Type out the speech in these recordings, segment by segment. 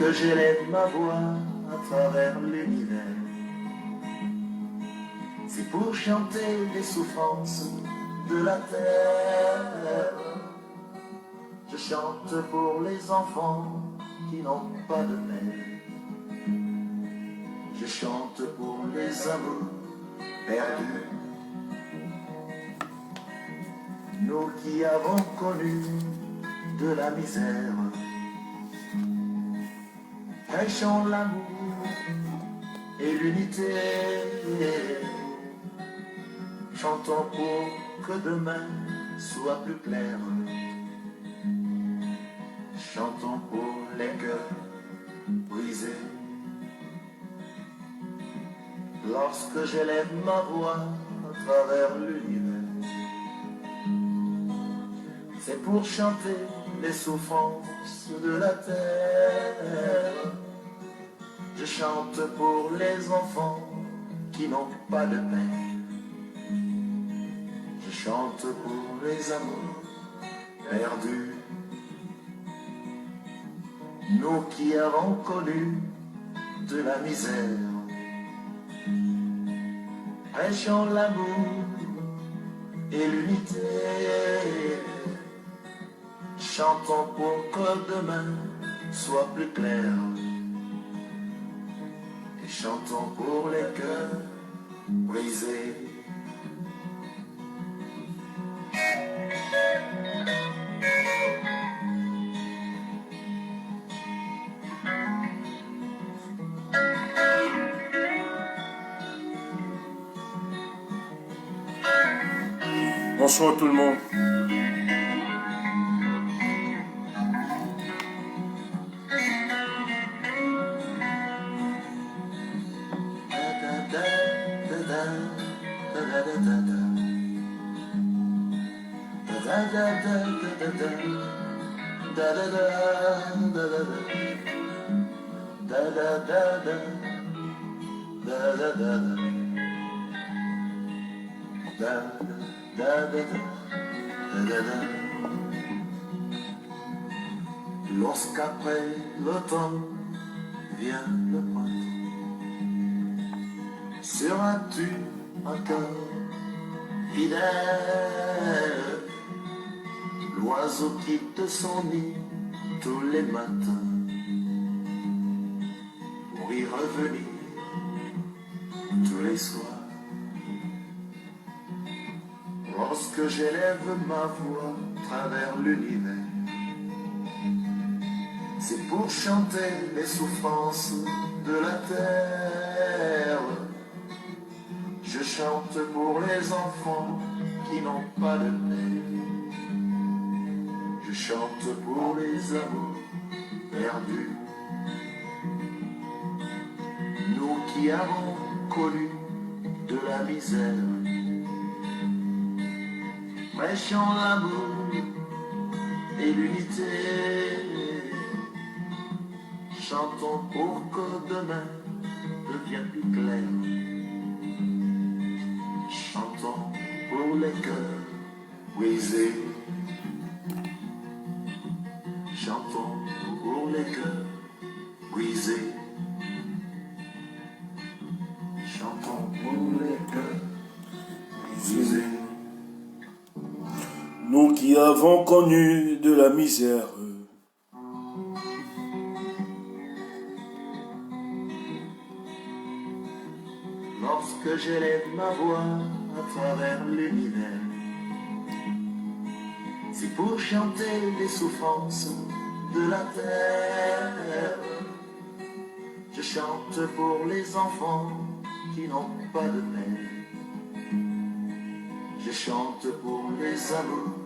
Lorsque j'élève ma voix à travers l'univers, c'est pour chanter les souffrances de la terre. Je chante pour les enfants qui n'ont pas de père. Je chante pour les amours perdus. Nous qui avons connu de la misère, prêchons l'amour et l'unité. Chantons pour que demain soit plus clair. Chantons pour les cœurs brisés. Lorsque j'élève ma voix à travers l'univers, c'est pour chanter les souffrances de la terre. Je chante pour les enfants qui n'ont pas de père. Je chante pour les amours perdus. Nous qui avons connu de la misère, prêchons l'amour et l'unité. Chantons pour que demain soit plus clair. Et chantons pour les cœurs brisés. Bonsoir tout le monde. Lorsqu'après l'automne vient le printemps, seras-tu encore fidèle? L'oiseau quitte son nid tous les matins pour y revenir tous les soirs. Lorsque j'élève ma voix à travers l'univers, c'est pour chanter les souffrances de la terre. Je chante pour les enfants qui n'ont pas de père. Je chante pour les amours perdus. Nous qui avons connu de la misère, prêchons l'amour et l'unité. Chantons pour que demain devienne plus clair. Chantons pour les cœurs brisés. Chantons pour les cœurs brisés. Chantons pour les cœurs brisés. Nous qui avons connu de la misère, lorsque j'élève ma voix à travers l'univers, c'est pour chanter les souffrances de la terre. Je chante pour les enfants qui n'ont pas de père. Je chante pour les amours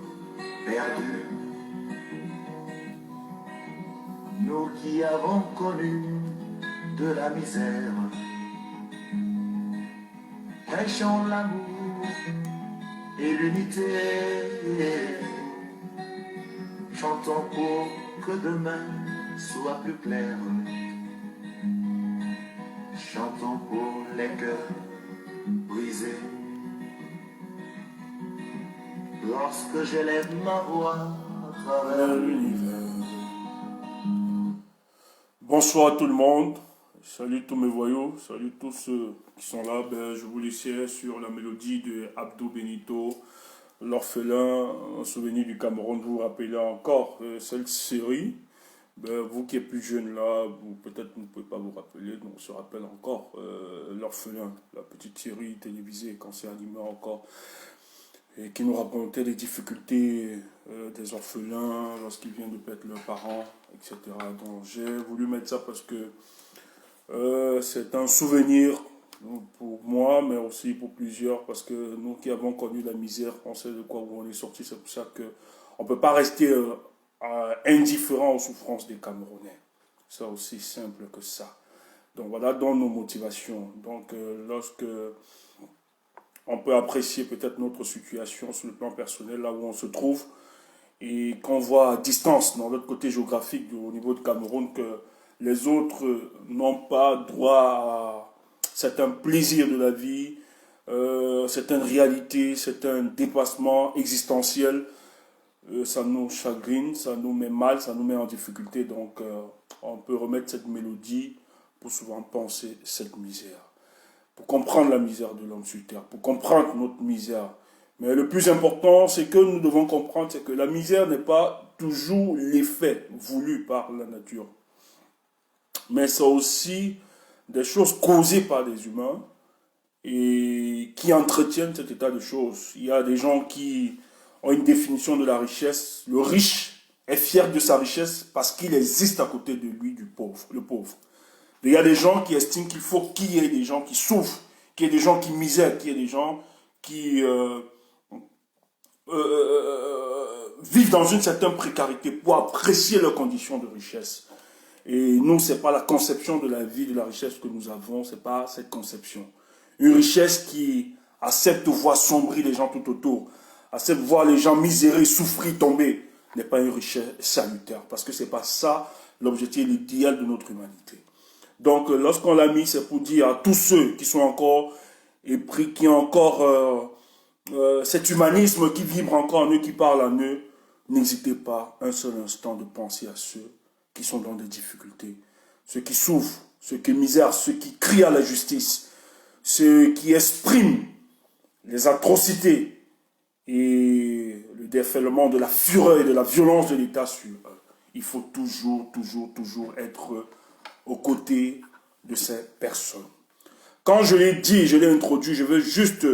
perdus. Nous qui avons connu de la misère, prêchons l'amour et l'unité. Chantons pour que demain soit plus clair. Chantons pour les cœurs brisés. Lorsque j'élève ma voix à travers l'univers, Bonsoir à tout le monde. Salut tous mes voyous. Salut tous ceux qui sont là. Ben, je vous laissais sur la mélodie de Abdou Benito, l'orphelin, un souvenir du Cameroun. Vous vous rappelez encore cette série. Ben, vous qui êtes plus jeune là, vous peut-être ne pouvez pas vous rappeler, donc on se rappelle encore l'orphelin, la petite série télévisée quand c'est animé encore, et qui nous racontait les difficultés des orphelins lorsqu'ils viennent de perdre leurs parents, etc. Donc j'ai voulu mettre ça parce que c'est un souvenir pour moi, mais aussi pour plusieurs, parce que nous qui avons connu la misère, on sait de quoi on est sorti. C'est pour ça que on ne peut pas rester indifférent aux souffrances des Camerounais. C'est aussi simple que ça. Donc voilà dans nos motivations. Donc lorsque on peut apprécier peut-être notre situation sur le plan personnel, là où on se trouve, et qu'on voit à distance, dans l'autre côté géographique, au niveau du Cameroun, que les autres n'ont pas droit à certains plaisirs de la vie, certaines réalités, certains dépassements existentiels, ça nous chagrine, ça nous met mal, ça nous met en difficulté. Donc on peut remettre cette mélodie pour souvent penser cette misère, pour comprendre la misère de l'homme sur terre, pour comprendre notre misère. Mais le plus important, c'est que nous devons comprendre, c'est que la misère n'est pas toujours l'effet voulu par la nature. Mais c'est aussi des choses causées par les humains et qui entretiennent cet état de choses. Il y a des gens qui ont une définition de la richesse. Le riche est fier de sa richesse parce qu'il existe à côté de lui du pauvre, le pauvre. Il y a des gens qui estiment qu'il faut qu'il y ait des gens qui souffrent, qu'il y ait des gens qui misèrent, qu'il y ait des gens qui vivent dans une certaine précarité pour apprécier leurs conditions de richesse. Et nous, ce n'est pas la conception de la vie, de la richesse que nous avons, ce n'est pas cette conception. Une richesse qui accepte de voir sombrer les gens tout autour, accepte de voir les gens misérer, souffrir, tomber, n'est pas une richesse salutaire, parce que ce n'est pas ça l'objectif, l'idéal de notre humanité. Donc, lorsqu'on l'a mis, c'est pour dire à tous ceux qui sont encore épris, qui ont encore cet humanisme qui vibre encore en eux, qui parle en eux, n'hésitez pas un seul instant de penser à ceux qui sont dans des difficultés, ceux qui souffrent, ceux qui misèrent, ceux qui crient à la justice, ceux qui expriment les atrocités et le déferlement de la fureur et de la violence de l'État sur eux. Il faut toujours être aux côtés de ces personnes. Quand je l'ai dit, je l'ai introduit, je veux juste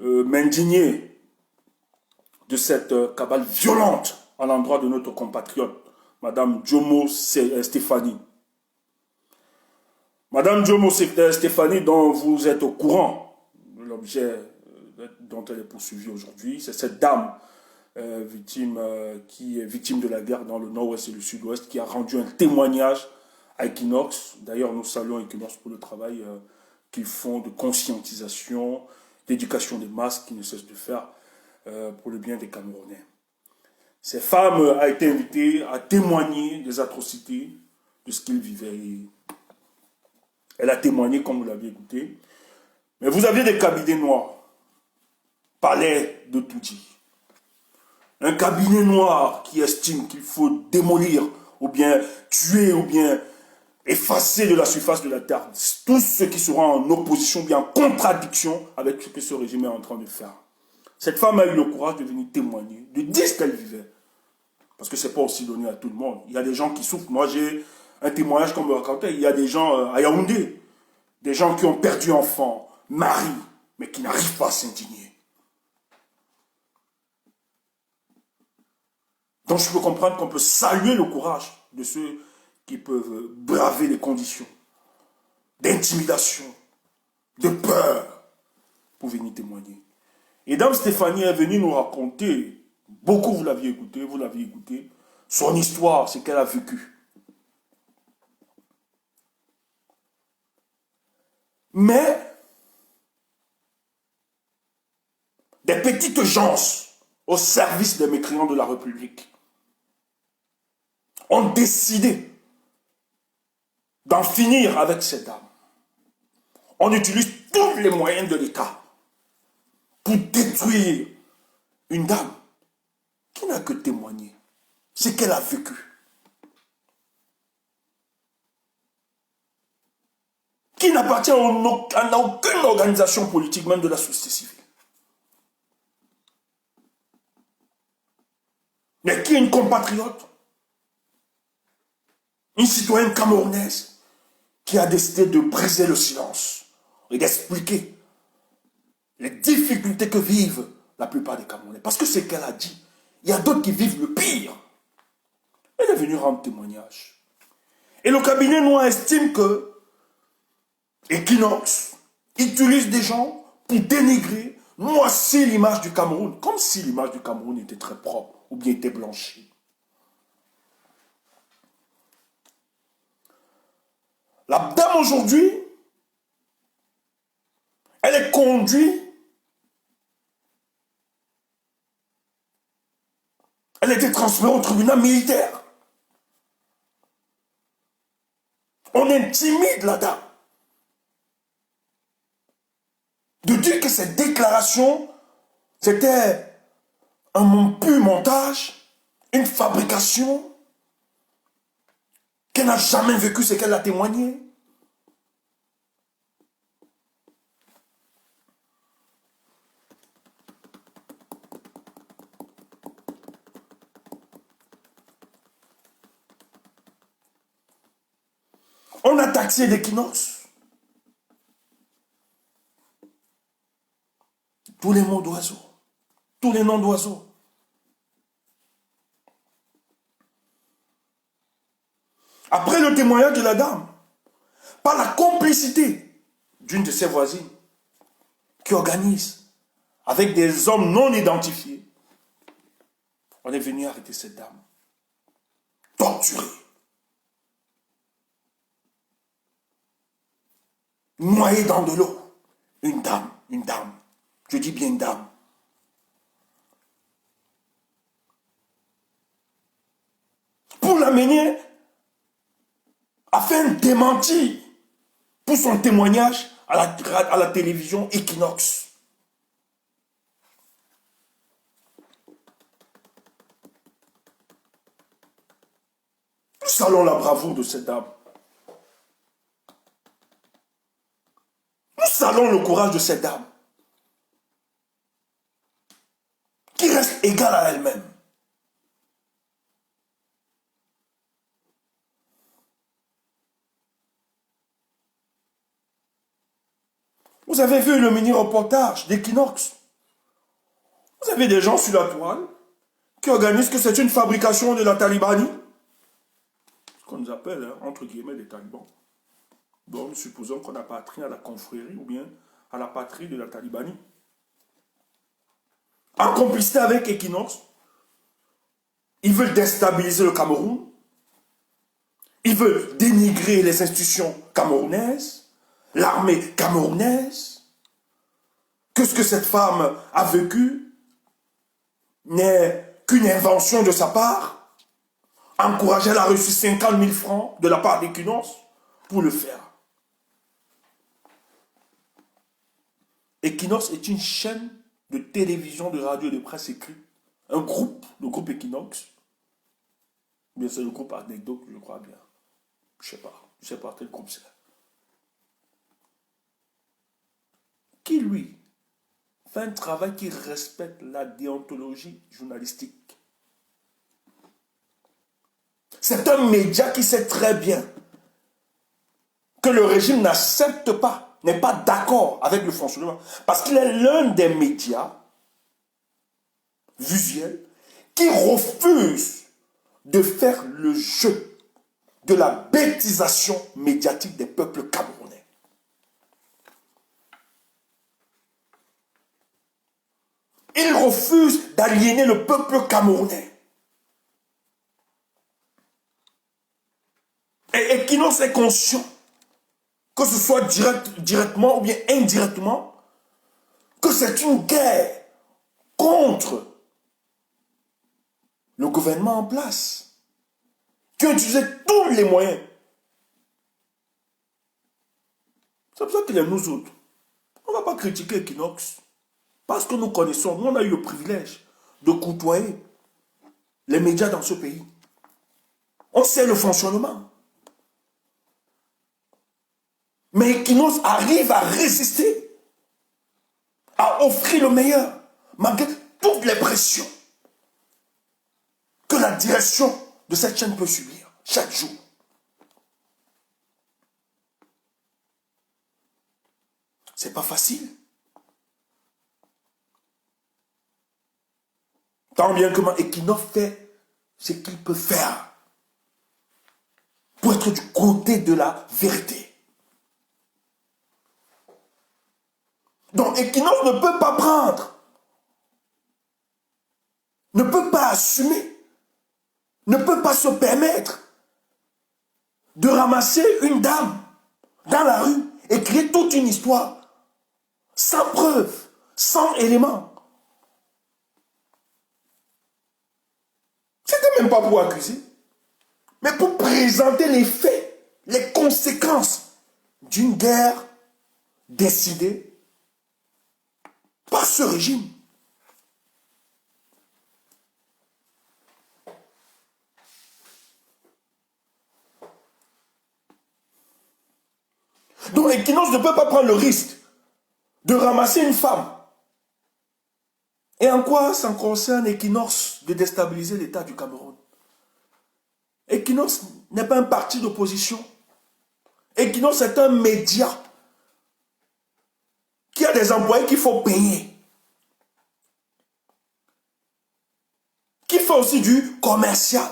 m'indigner de cette cabale violente à l'endroit de notre compatriote, Madame Djomo Stéphanie. Madame Djomo Stéphanie, dont vous êtes au courant de l'objet dont elle est poursuivie aujourd'hui, c'est cette dame victime, qui est victime de la guerre dans le nord-ouest et le sud-ouest, qui a rendu un témoignage à Equinox. D'ailleurs, nous saluons Equinox pour le travail qu'ils font de conscientisation, d'éducation des masses qu'ils ne cessent de faire pour le bien des Camerounais. Cette femme a été invitée à témoigner des atrocités de ce qu'ils vivaient. Elle a témoigné, comme vous l'avez écouté. Mais vous aviez des cabinets noirs. Palais de tout dit. Un cabinet noir qui estime qu'il faut démolir, ou bien tuer, ou bien effacer de la surface de la terre tous ceux qui seront en opposition, bien en contradiction avec ce que ce régime est en train de faire. Cette femme a eu le courage de venir témoigner, de dire ce qu'elle vivait. Parce que ce n'est pas aussi donné à tout le monde. Il y a des gens qui souffrent. Moi, j'ai un témoignage qu'on me racontait. Il y a des gens à Yaoundé, des gens qui ont perdu enfants, mari, mais qui n'arrivent pas à s'indigner. Donc, je peux comprendre qu'on peut saluer le courage de ceux qui peuvent braver les conditions d'intimidation, de peur, pour venir témoigner. Et Dame Stéphanie est venue nous raconter, beaucoup vous l'aviez écouté, son histoire, ce qu'elle a vécu. Mais, des petites gens au service des mécréants de la République ont décidé d'en finir avec cette dame. On utilise tous les moyens de l'État pour détruire une dame qui n'a que témoigné ce qu'elle a vécu. qui n'appartient à aucune organisation politique, même de la société civile. Mais qui est une compatriote, une citoyenne camerounaise, qui a décidé de briser le silence et d'expliquer les difficultés que vivent la plupart des Camerounais. Parce que c'est qu'elle a dit. Il y a d'autres qui vivent le pire. Elle est venue rendre témoignage. Et le cabinet noir estime que Equinox utilise des gens pour dénigrer, noircir l'image du Cameroun, comme si l'image du Cameroun était très propre ou bien était blanchie. La dame aujourd'hui, elle est conduite, elle a été transférée au tribunal militaire. On intimide la dame de dire que cette déclaration, c'était un pur montage, une fabrication, qu'elle n'a jamais vécu ce qu'elle a témoigné. On a taxé d'Equinox tous les mots d'oiseaux, tous les noms d'oiseaux. Après le témoignage de la dame, par la complicité d'une de ses voisines, qui organise avec des hommes non identifiés, on est venu arrêter cette dame, torturée, noyée dans de l'eau. Une dame, je dis bien une dame. Pour l'amener à faire un démenti pour son témoignage à la télévision Equinox. Nous saluons la bravoure de cette dame. Nous saluons le courage de cette dame, qui reste égale à elle-même. Vous avez vu le mini-reportage d'Equinox. Vous avez des gens sur la toile qui organisent que c'est une fabrication de la Talibanie. Ce qu'on nous appelle, hein, entre guillemets, des talibans. Donc nous supposons qu'on appartient à la confrérie ou bien à la patrie de la Talibanie. En complicité avec Equinox, ils veulent déstabiliser le Cameroun. Ils veulent dénigrer les institutions camerounaises, l'armée camerounaise. Que ce que cette femme a vécu n'est qu'une invention de sa part. Encourager, elle a reçu 50 000 francs de la part d'Equinox pour le faire. Equinox est une chaîne de télévision, de radio et de presse écrite. Un groupe, le groupe Equinox. Bien, c'est le groupe Anecdote, je crois bien. Je sais pas quel groupe c'est. Qui, lui, fait un travail qui respecte la déontologie journalistique. C'est un média qui sait très bien que le régime n'accepte pas, n'est pas d'accord avec le fonctionnement. Parce qu'il est l'un des médias visuels qui refuse de faire le jeu de la bêtisation médiatique des peuples camerounais. Il refuse d'aliéner le peuple camerounais. Et Equinox est conscient, que ce soit directement ou bien indirectement, que c'est une guerre contre le gouvernement en place, qui a utilisé tous les moyens. C'est pour ça qu'il y a nous autres. On ne va pas critiquer Equinox, parce que nous connaissons, nous on a eu le privilège de côtoyer les médias dans ce pays. On sait le fonctionnement. Mais Equinos arrive à résister, à offrir le meilleur, malgré toutes les pressions que la direction de cette chaîne peut subir chaque jour. C'est pas facile. Tant bien que Equinos fait ce qu'il peut faire pour être du côté de la vérité. Donc Equinos ne peut pas prendre, ne peut pas assumer, ne peut pas se permettre de ramasser une dame dans la rue et créer toute une histoire sans preuve, sans éléments. C'était même pas pour accuser, mais pour présenter les faits, les conséquences d'une guerre décidée par ce régime. Donc Equinos ne peut pas prendre le risque de ramasser une femme. Et en quoi ça concerne Equinos de déstabiliser l'État du Cameroun? Equinos n'est pas un parti d'opposition. Equinos est un média qui a des employés qu'il faut payer. Qui fait aussi du commercial.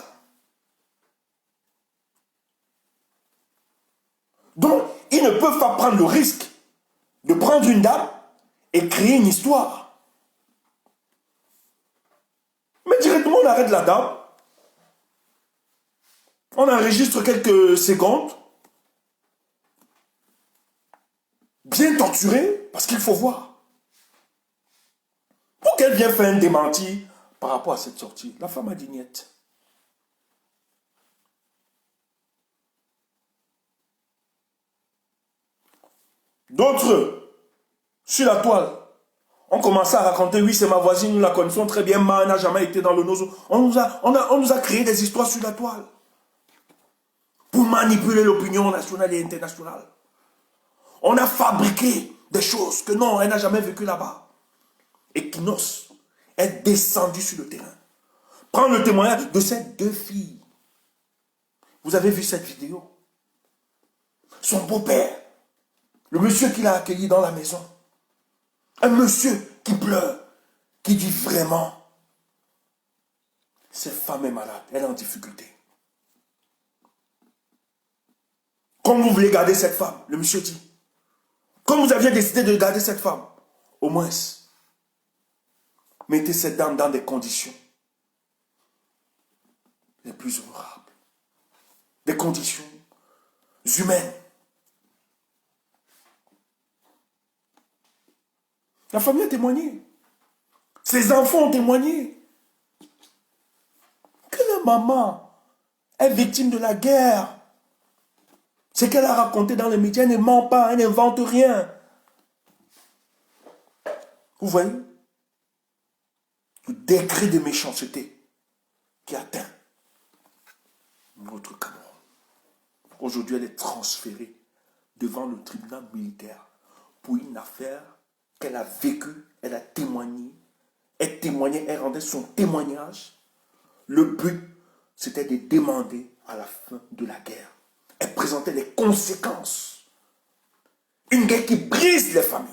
Donc, ils ne peuvent pas prendre le risque de prendre une dame et créer une histoire. Mais directement, on arrête la dame. On enregistre quelques secondes. Bien torturée, parce qu'il faut voir. Pour qu'elle vienne faire un démenti par rapport à cette sortie. La femme a dit niet. D'autres, sur la toile, on commençait à raconter, oui, c'est ma voisine, nous la connaissons très bien, mais elle n'a jamais été dans le nozo. On nous a créé des histoires sur la toile pour manipuler l'opinion nationale et internationale. On a fabriqué des choses que non, elle n'a jamais vécu là-bas. Equinos est descendu sur le terrain. Prendre le témoignage de ces deux filles. Vous avez vu cette vidéo? Son beau-père, le monsieur qui l'a accueilli dans la maison. Un monsieur qui pleure, qui dit vraiment, cette femme est malade, elle est en difficulté. Comme vous voulez garder cette femme, le monsieur dit, comme vous aviez décidé de garder cette femme, au moins, mettez cette dame dans des conditions les plus honorables. Des conditions humaines. La famille a témoigné. Ses enfants ont témoigné. Que la maman est victime de la guerre. Ce qu'elle a raconté dans les médias, elle ne ment pas, elle n'invente rien. Vous voyez? Le degré de méchanceté qui atteint notre Cameroun. Aujourd'hui, elle est transférée devant le tribunal militaire pour une affaire qu'elle a vécue, elle a témoigné, elle rendait son témoignage. Le but, c'était de demander à la fin de la guerre. Elle présentait les conséquences. Une guerre qui brise les familles.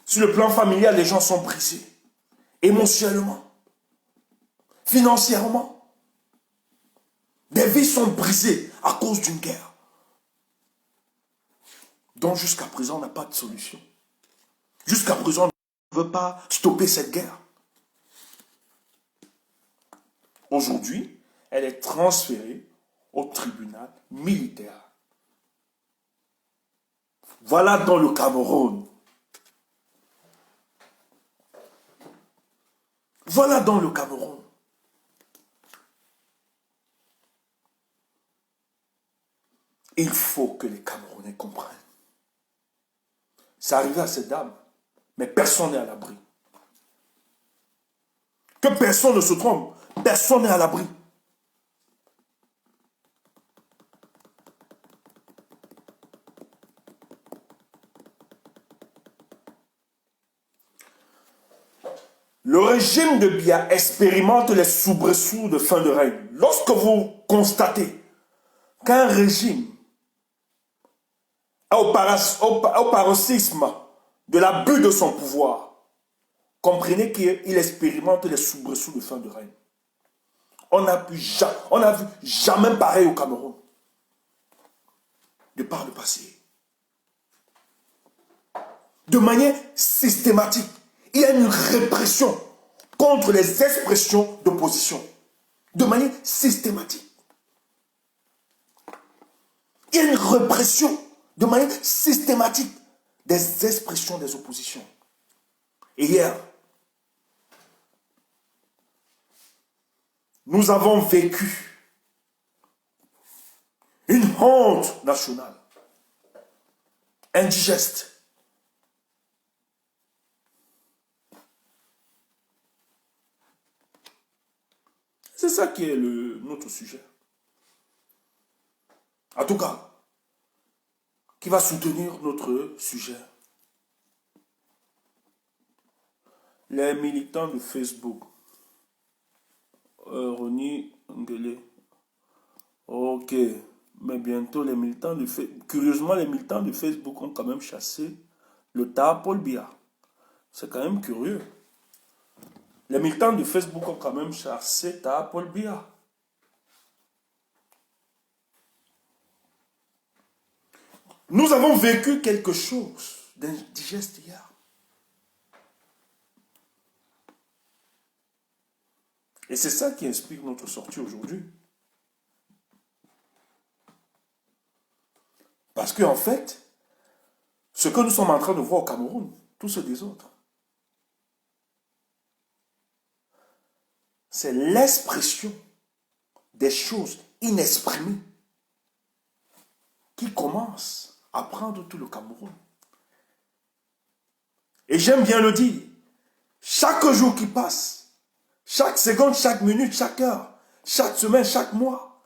Sur le plan familial, les gens sont brisés. Émotionnellement. Financièrement. Des vies sont brisées à cause d'une guerre. Donc jusqu'à présent, on n'a pas de solution. Jusqu'à présent, on ne veut pas stopper cette guerre. Aujourd'hui, elle est transférée au tribunal militaire. Voilà dans le Cameroun. Voilà dans le Cameroun. Il faut que les Camerounais comprennent. C'est arrivé à cette dame, mais personne n'est à l'abri. Que personne ne se trompe, personne n'est à l'abri. Le régime de Biya expérimente les soubresauts de fin de règne. Lorsque vous constatez qu'un régime est au paroxysme de l'abus de son pouvoir, comprenez qu'il expérimente les soubresauts de fin de règne. On n'a vu jamais pareil au Cameroun, de par le passé. De manière systématique, il y a une répression contre les expressions d'opposition. De manière systématique. Il y a une répression de manière systématique des expressions des oppositions. Et hier, nous avons vécu une honte nationale, indigeste. C'est ça qui est notre sujet. En tout cas, qui va soutenir notre sujet. Les militants de Facebook. Roni Ngele. Ok. Mais bientôt, les militants de Facebook. Curieusement, les militants de Facebook ont quand même chassé le Taha Paul Biya. C'est quand même curieux. Les militants de Facebook ont quand même chassé Taha Paul Biya. Nous avons vécu quelque chose d'indigeste hier. Et c'est ça qui inspire notre sortie aujourd'hui. Parce qu'en fait, ce que nous sommes en train de voir au Cameroun, tout ce désordre, c'est l'expression des choses inexprimées qui commencent à prendre tout le Cameroun. Et j'aime bien le dire, chaque jour qui passe, chaque seconde, chaque minute, chaque heure, chaque semaine, chaque mois,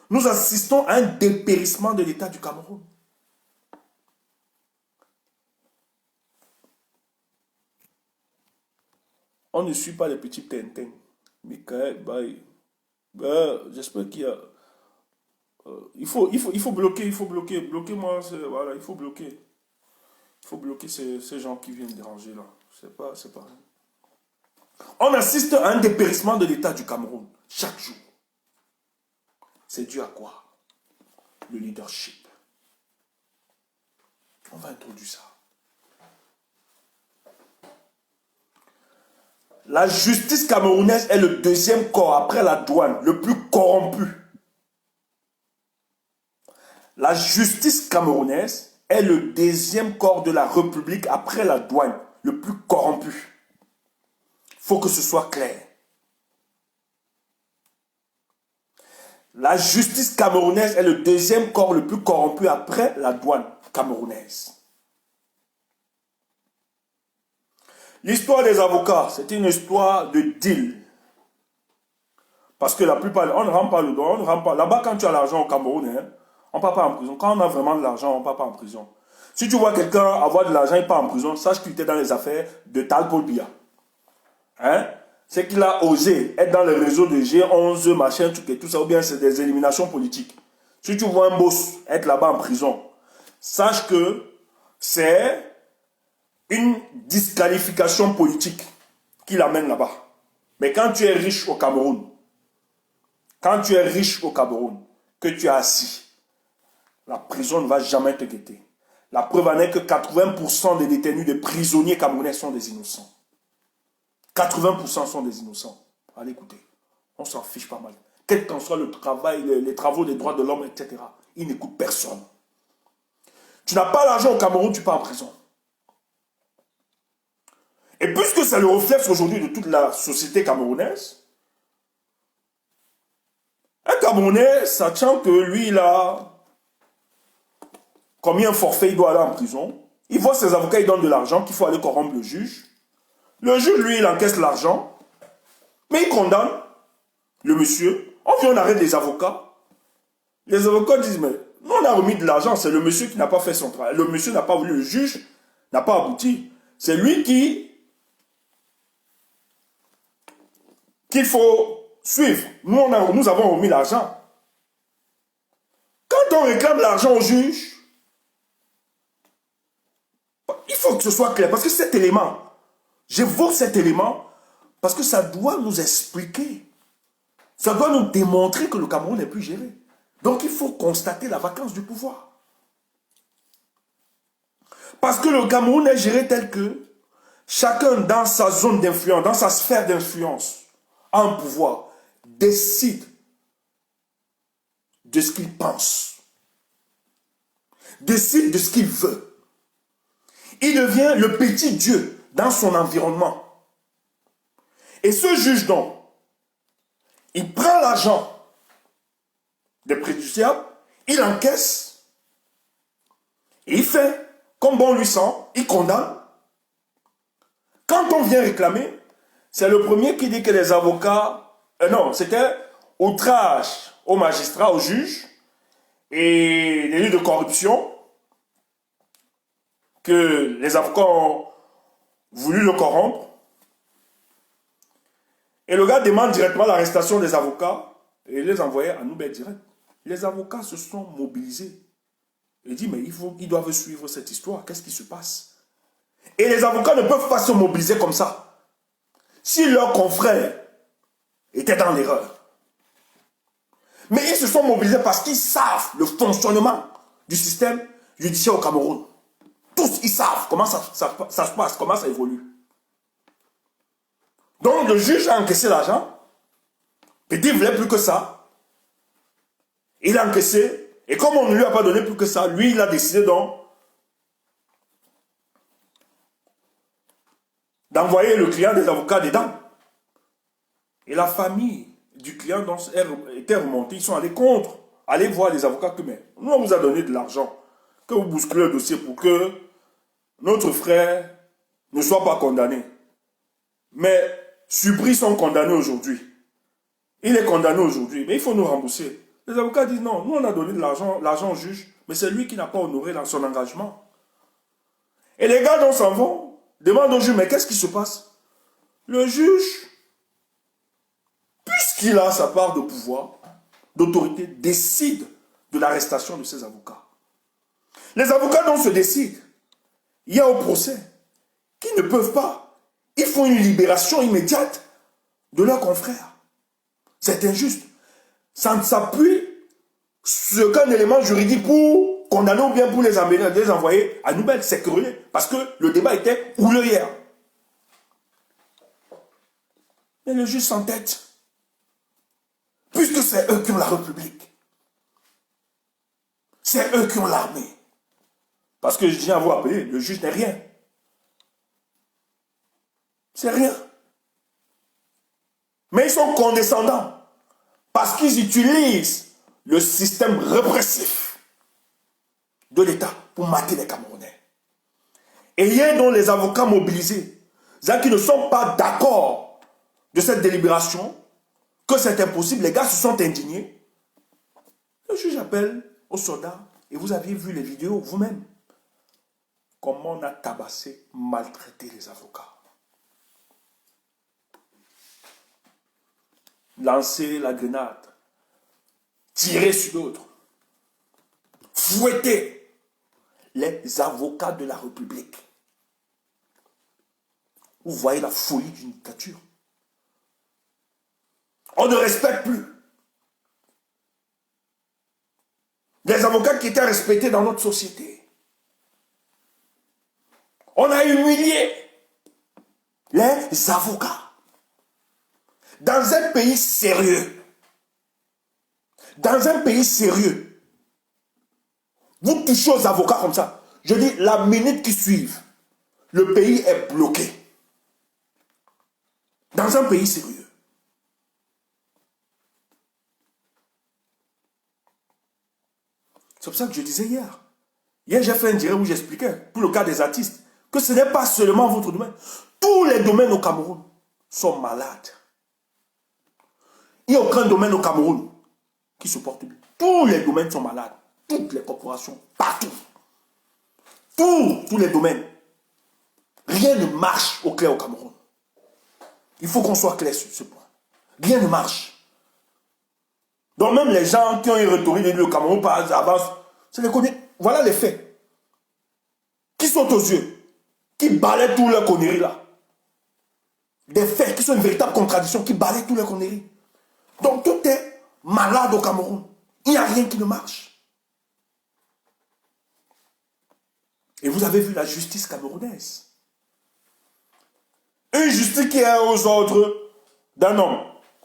nous assistons à un dépérissement de l'État du Cameroun. On ne suit pas les petits Tintin. Michael, bye. J'espère qu'il y a... il faut bloquer, bloquez-moi, voilà, il faut bloquer. Il faut bloquer ces gens qui viennent déranger là. C'est pas... On assiste à un dépérissement de l'État du Cameroun, chaque jour. C'est dû à quoi? Le leadership. On va introduire ça. La justice camerounaise est le deuxième corps après la douane, le plus corrompu. La justice camerounaise est le deuxième corps de la République après la douane, le plus corrompu. Il faut que ce soit clair. La justice camerounaise est le deuxième corps le plus corrompu après la douane camerounaise. L'histoire des avocats, c'est une histoire de deal. Parce que la plupart, on ne rentre pas le droit, on ne rentre pas. Là-bas, quand tu as l'argent au Cameroun, hein, on ne part pas en prison. Quand on a vraiment de l'argent, on ne part pas en prison. Si tu vois quelqu'un avoir de l'argent et pas en prison, sache qu'il était dans les affaires de Taha Paul Biya. Hein? C'est qu'il a osé être dans le réseau de G11, machin, tout ça, ou bien c'est des éliminations politiques. Si tu vois un boss être là-bas en prison, sache que c'est une disqualification politique qui l'amène là-bas. Mais quand tu es riche au Cameroun, que tu es assis, la prison ne va jamais te guetter. La preuve en est que 80% des détenus, des prisonniers camerounais sont des innocents. 80% sont des innocents. Allez écoutez, on s'en fiche pas mal. Quel qu'en soit le travail, les travaux des droits de l'homme, etc. Ils n'écoutent personne. Tu n'as pas l'argent au Cameroun, tu pars en prison. Et puisque c'est le réflexe aujourd'hui de toute la société camerounaise, un Camerounais, sachant que lui, il a combien un forfait, il doit aller en prison, il voit ses avocats, il donne de l'argent, qu'il faut aller corrompre le juge. Le juge, lui, il encaisse l'argent, mais il condamne le monsieur. On vient, on arrête les avocats. Les avocats disent, mais nous, on a remis de l'argent, c'est le monsieur qui n'a pas fait son travail. Le monsieur n'a pas voulu, le juge n'a pas abouti. C'est lui qui qu'il faut suivre. Nous avons remis l'argent. Quand on réclame l'argent au juge, il faut que ce soit clair. Parce que cet élément, j'évoque cet élément parce que ça doit nous expliquer. Ça doit nous démontrer que le Cameroun n'est plus géré. Donc il faut constater la vacance du pouvoir. Parce que le Cameroun est géré tel que chacun dans sa zone d'influence, dans sa sphère d'influence, a un pouvoir, décide de ce qu'il pense, décide de ce qu'il veut. Il devient le petit Dieu dans son environnement. Et ce juge donc, il prend l'argent des préjudiciables, il encaisse, et il fait comme bon lui semble, il condamne. Quand on vient réclamer, c'est le premier qui dit que les avocats... non, c'était outrage aux magistrats, aux juges, et délit de corruption, que les avocats ont voulu le corrompre. Et le gars demande directement l'arrestation des avocats et les envoyait à Noubel direct. Les avocats se sont mobilisés. Il dit, mais ils doivent suivre cette histoire. Qu'est-ce qui se passe? Et les avocats ne peuvent pas se mobiliser comme ça. Si leurs confrères étaient dans l'erreur. Mais ils se sont mobilisés parce qu'ils savent le fonctionnement du système judiciaire au Cameroun. Tous, ils savent comment ça se passe, comment ça évolue. Donc le juge a encaissé l'argent. Petit ne voulait plus que ça. Il a encaissé. Et comme on ne lui a pas donné plus que ça, lui, il a décidé donc d'envoyer le client des avocats dedans. Et la famille du client donc, était remontée. Ils sont allés contre. Allez voir les avocats que, mais nous, on vous a donné de l'argent. Que vous bousculez le dossier pour que notre frère ne soit pas condamné. Mais Supri sont condamnés aujourd'hui. Il est condamné aujourd'hui, mais il faut nous rembourser. Les avocats disent non, nous on a donné de l'argent au juge, mais c'est lui qui n'a pas honoré dans son engagement. Et les gars donc s'en vont, demandent au juge, mais qu'est-ce qui se passe? Le juge, puisqu'il a sa part de pouvoir, d'autorité, décide de l'arrestation de ses avocats. Les avocats donc se décident. Il y a au procès qui ne peuvent pas. Ils font une libération immédiate de leurs confrères. C'est injuste. Ça ne s'appuie sur qu'un élément juridique pour condamner ou bien pour les envoyer à Noubel. C'est curieux. Parce que le débat était houleux hier. Mais le juge s'entête. Puisque c'est eux qui ont la République. C'est eux qui ont l'armée. Parce que je tiens à vous rappeler, le juge n'est rien. C'est rien. Mais ils sont condescendants. Parce qu'ils utilisent le système répressif de l'État pour mater les Camerounais. Et il y a donc les avocats mobilisés, ceux qui ne sont pas d'accord de cette délibération, que c'est impossible, les gars se sont indignés. Le juge appelle aux soldats, et vous aviez vu les vidéos vous-même, comment on a tabassé, maltraité les avocats. Lancer la grenade, tirer sur d'autres, fouetter les avocats de la République. Vous voyez la folie d'une dictature. On ne respecte plus. Les avocats qui étaient respectés dans notre société. On a humilié les avocats. Dans un pays sérieux, vous touchez aux avocats comme ça. Je dis, la minute qui suit, le pays est bloqué. Dans un pays sérieux. C'est pour ça que je disais hier. Hier, j'ai fait un direct où j'expliquais, pour le cas des artistes, que ce n'est pas seulement votre domaine. Tous les domaines au Cameroun sont malades. Il n'y a aucun domaine au Cameroun qui se porte bien. Tous les domaines sont malades. Toutes les corporations, partout. Tous les domaines. Rien ne marche au clair au Cameroun. Il faut qu'on soit clair sur ce point. rien ne marche. Donc même les gens qui ont une rhétorique de le Cameroun avance, c'est les connaît. Voilà les faits. Qui sont aux yeux, qui balayent tout leur conneries là. Des faits qui sont une véritable contradiction, qui balayent tout leur conneries. Donc tout est malade au Cameroun. Il n'y a rien qui ne marche. Et vous avez vu la justice camerounaise. Une justice qui est aux ordres d'un homme.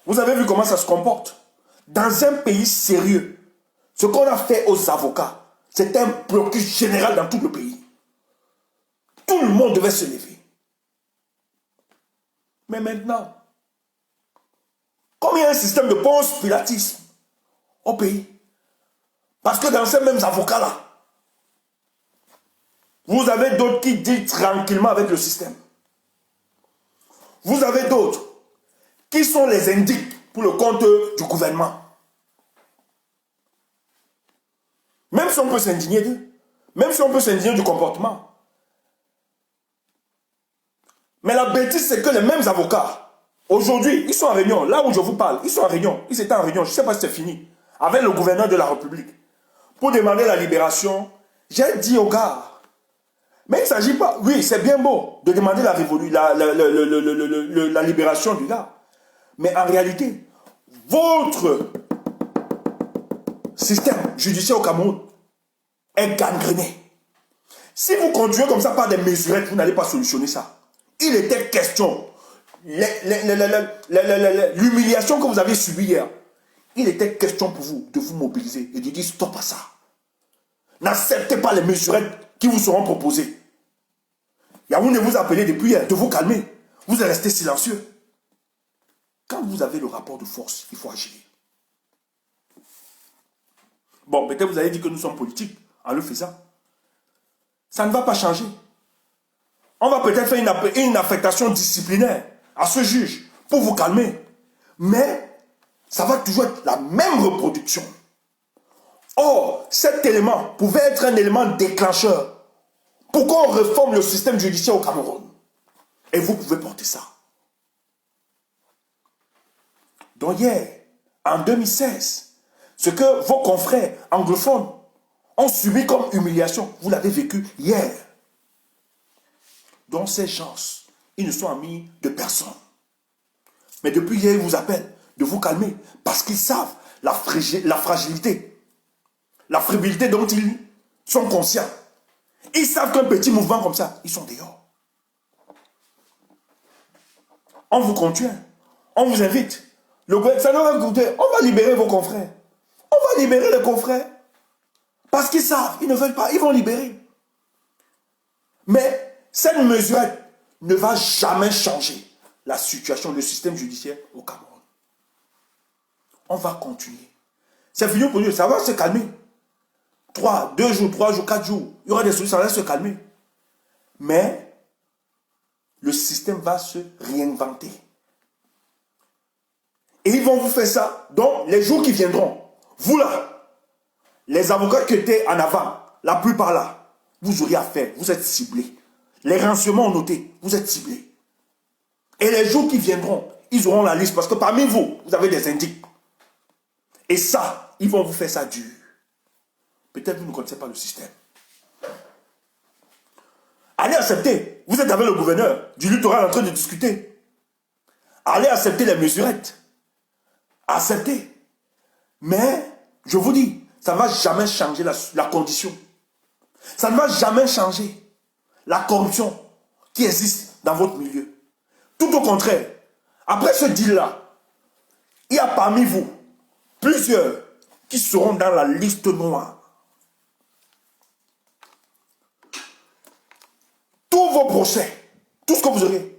Vous avez vu comment ça se comporte. Dans un pays sérieux, ce qu'on a fait aux avocats, c'était un blocus général dans tout le pays. Tout le monde devait se lever. Mais maintenant, comme il y a un système de ponce-pilatisme au pays, parce que dans ces mêmes avocats-là, vous avez d'autres qui disent tranquillement avec le système. Vous avez d'autres qui sont les indiques pour le compte du gouvernement. Même si on peut s'indigner d'eux, même si on peut s'indigner du comportement. Mais la bêtise, c'est que les mêmes avocats, aujourd'hui, ils sont en réunion. Là où je vous parle, ils sont en réunion. Ils étaient en réunion, je ne sais pas si c'est fini, avec le gouverneur de la République, pour demander la libération. J'ai dit aux gars, mais il ne s'agit pas, oui, c'est bien beau de demander la libération du gars. Mais en réalité, votre système judiciaire au Cameroun est gangréné. Si vous continuez comme ça par des mesurettes, vous n'allez pas solutionner ça. Il était question, l'humiliation que vous avez subie hier, il était question pour vous de vous mobiliser et de dire stop à ça. N'acceptez pas les mesurettes qui vous seront proposées. Yaoundé vous appelez depuis hier de vous calmer. Vous êtes resté silencieux. Quand vous avez le rapport de force, il faut agir. Bon, peut-être vous allez dire que nous sommes politiques en le faisant. Ça ne va pas changer. On va peut-être faire une affectation disciplinaire à ce juge pour vous calmer. Mais ça va toujours être la même reproduction. Or, cet élément pouvait être un élément déclencheur pour qu'on réforme le système judiciaire au Cameroun. Et vous pouvez porter ça. Donc hier, en 2016, ce que vos confrères anglophones ont subi comme humiliation, vous l'avez vécu hier. Donc ces gens, ils ne sont amis de personne. Mais depuis hier, ils vous appellent de vous calmer parce qu'ils savent la fragilité, la fébrilité dont ils sont conscients. Ils savent qu'un petit mouvement comme ça, ils sont dehors. On vous contient, on vous invite. Le gouvernement va écouter, on va libérer vos confrères. On va libérer les confrères. Parce qu'ils savent, ils ne veulent pas, ils vont libérer. Mais cette mesure ne va jamais changer la situation, le système judiciaire au Cameroun. On va continuer. C'est fini pour nous, ça va se calmer. 2 jours, 3 jours, 4 jours, il y aura des solutions, ça va se calmer. Mais le système va se réinventer. Et ils vont vous faire ça. Donc, les jours qui viendront, vous là, les avocats qui étaient en avant, la plupart là, vous aurez affaire, vous êtes ciblés. Les renseignements ont noté, vous êtes ciblés. Et les jours qui viendront, ils auront la liste parce que parmi vous, vous avez des indices. Et ça, ils vont vous faire ça dur. Peut-être vous ne connaissez pas le système. Allez accepter. Vous êtes avec le gouverneur du littoral en train de discuter. Allez accepter les mesurettes. Acceptez. Mais, je vous dis, ça ne va jamais changer la condition. Ça ne va jamais changer la corruption qui existe dans votre milieu. Tout au contraire, après ce deal-là, il y a parmi vous plusieurs qui seront dans la liste noire. Tous vos procès, tout ce que vous aurez,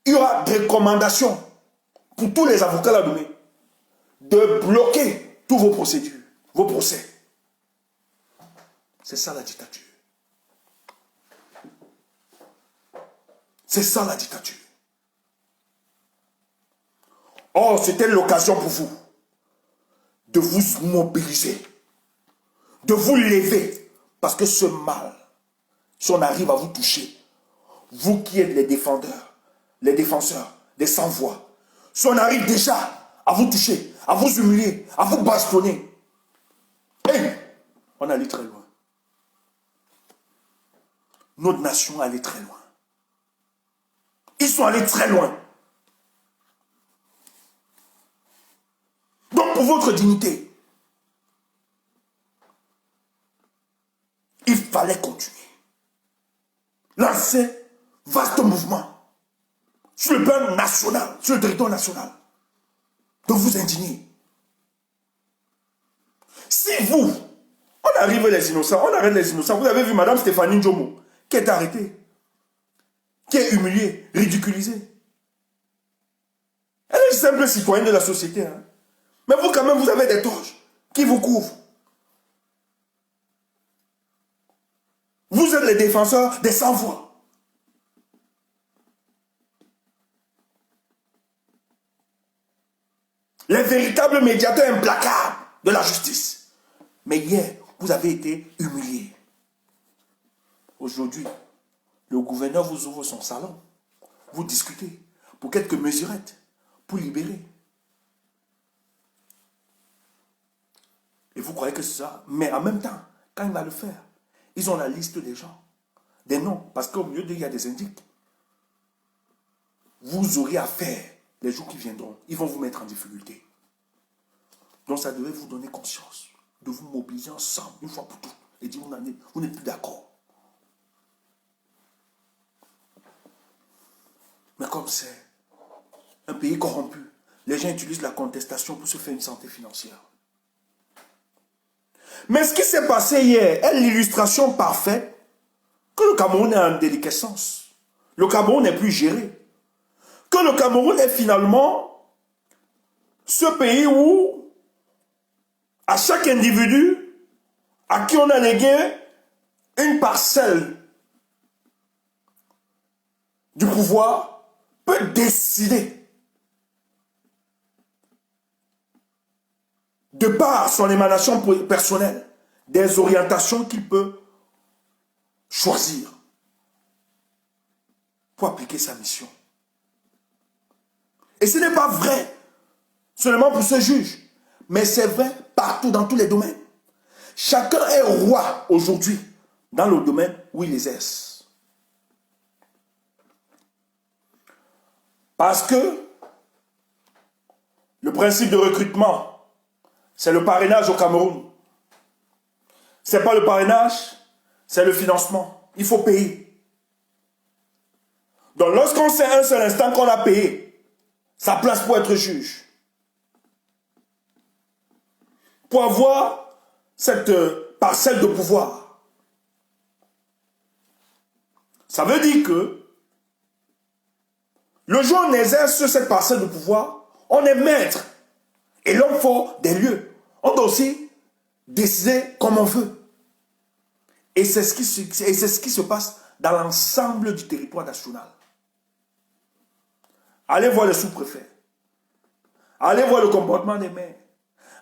il y aura des recommandations pour tous les avocats là donnés de bloquer tous vos procédures, vos procès. C'est ça la dictature. C'est ça la dictature. Or, c'était l'occasion pour vous de vous mobiliser, de vous lever, parce que ce mal, si on arrive à vous toucher, vous qui êtes les défenseurs des sans-voix, Si on arrive déjà à vous toucher, à vous humilier, à vous bastonner, hey, on allait très loin. Notre nation allait très loin. Ils sont allés très loin. Donc pour votre dignité, il fallait continuer. Lancer vaste mouvement sur le plan national, sur le territoire national, de vous indigner. Si vous, on arrive les innocents, on arrête les innocents. Vous avez vu Madame Stéphanie Ndjomo, qui est arrêtée, qui est humiliée, ridiculisée. Elle est une simple citoyenne de la société. Hein. Mais vous, quand même, vous avez des torches qui vous couvrent. Vous êtes les défenseurs des sans-voix. Les véritables médiateurs implacables de la justice. Mais hier, vous avez été humiliés. Aujourd'hui, le gouverneur vous ouvre son salon. Vous discutez pour quelques mesurettes, pour libérer. Et vous croyez que c'est ça. Mais en même temps, quand il va le faire, ils ont la liste des gens, des noms, parce qu'au milieu d'eux, il y a des indices. Vous aurez affaire les jours qui viendront. Ils vont vous mettre en difficulté. Donc ça devait vous donner conscience de vous mobiliser ensemble, une fois pour toutes, et dire vous n'êtes plus d'accord. Mais comme c'est un pays corrompu, les gens utilisent la contestation pour se faire une santé financière. Mais ce qui s'est passé hier est l'illustration parfaite que le Cameroun est en déliquescence. Le Cameroun n'est plus géré. Que le Cameroun est finalement ce pays où, à chaque individu à qui on a légué une parcelle du pouvoir, peut décider, de par son émanation personnelle, des orientations qu'il peut choisir pour appliquer sa mission. Et ce n'est pas vrai seulement pour ce juge, mais c'est vrai partout dans tous les domaines. Chacun est roi aujourd'hui dans le domaine où il exerce. Parce que le principe de recrutement, c'est le parrainage au Cameroun. Ce n'est pas le parrainage, c'est le financement. Il faut payer. Donc lorsqu'on sait un seul instant qu'on a payé sa place pour être juge, pour avoir cette parcelle de pouvoir, ça veut dire que le jour où on exerce cette parcelle de pouvoir, on est maître et l'homme fort des lieux. On doit aussi décider comme on veut. Et c'est ce qui se passe dans l'ensemble du territoire national. Allez voir les sous-préfets. Allez voir le comportement des maires.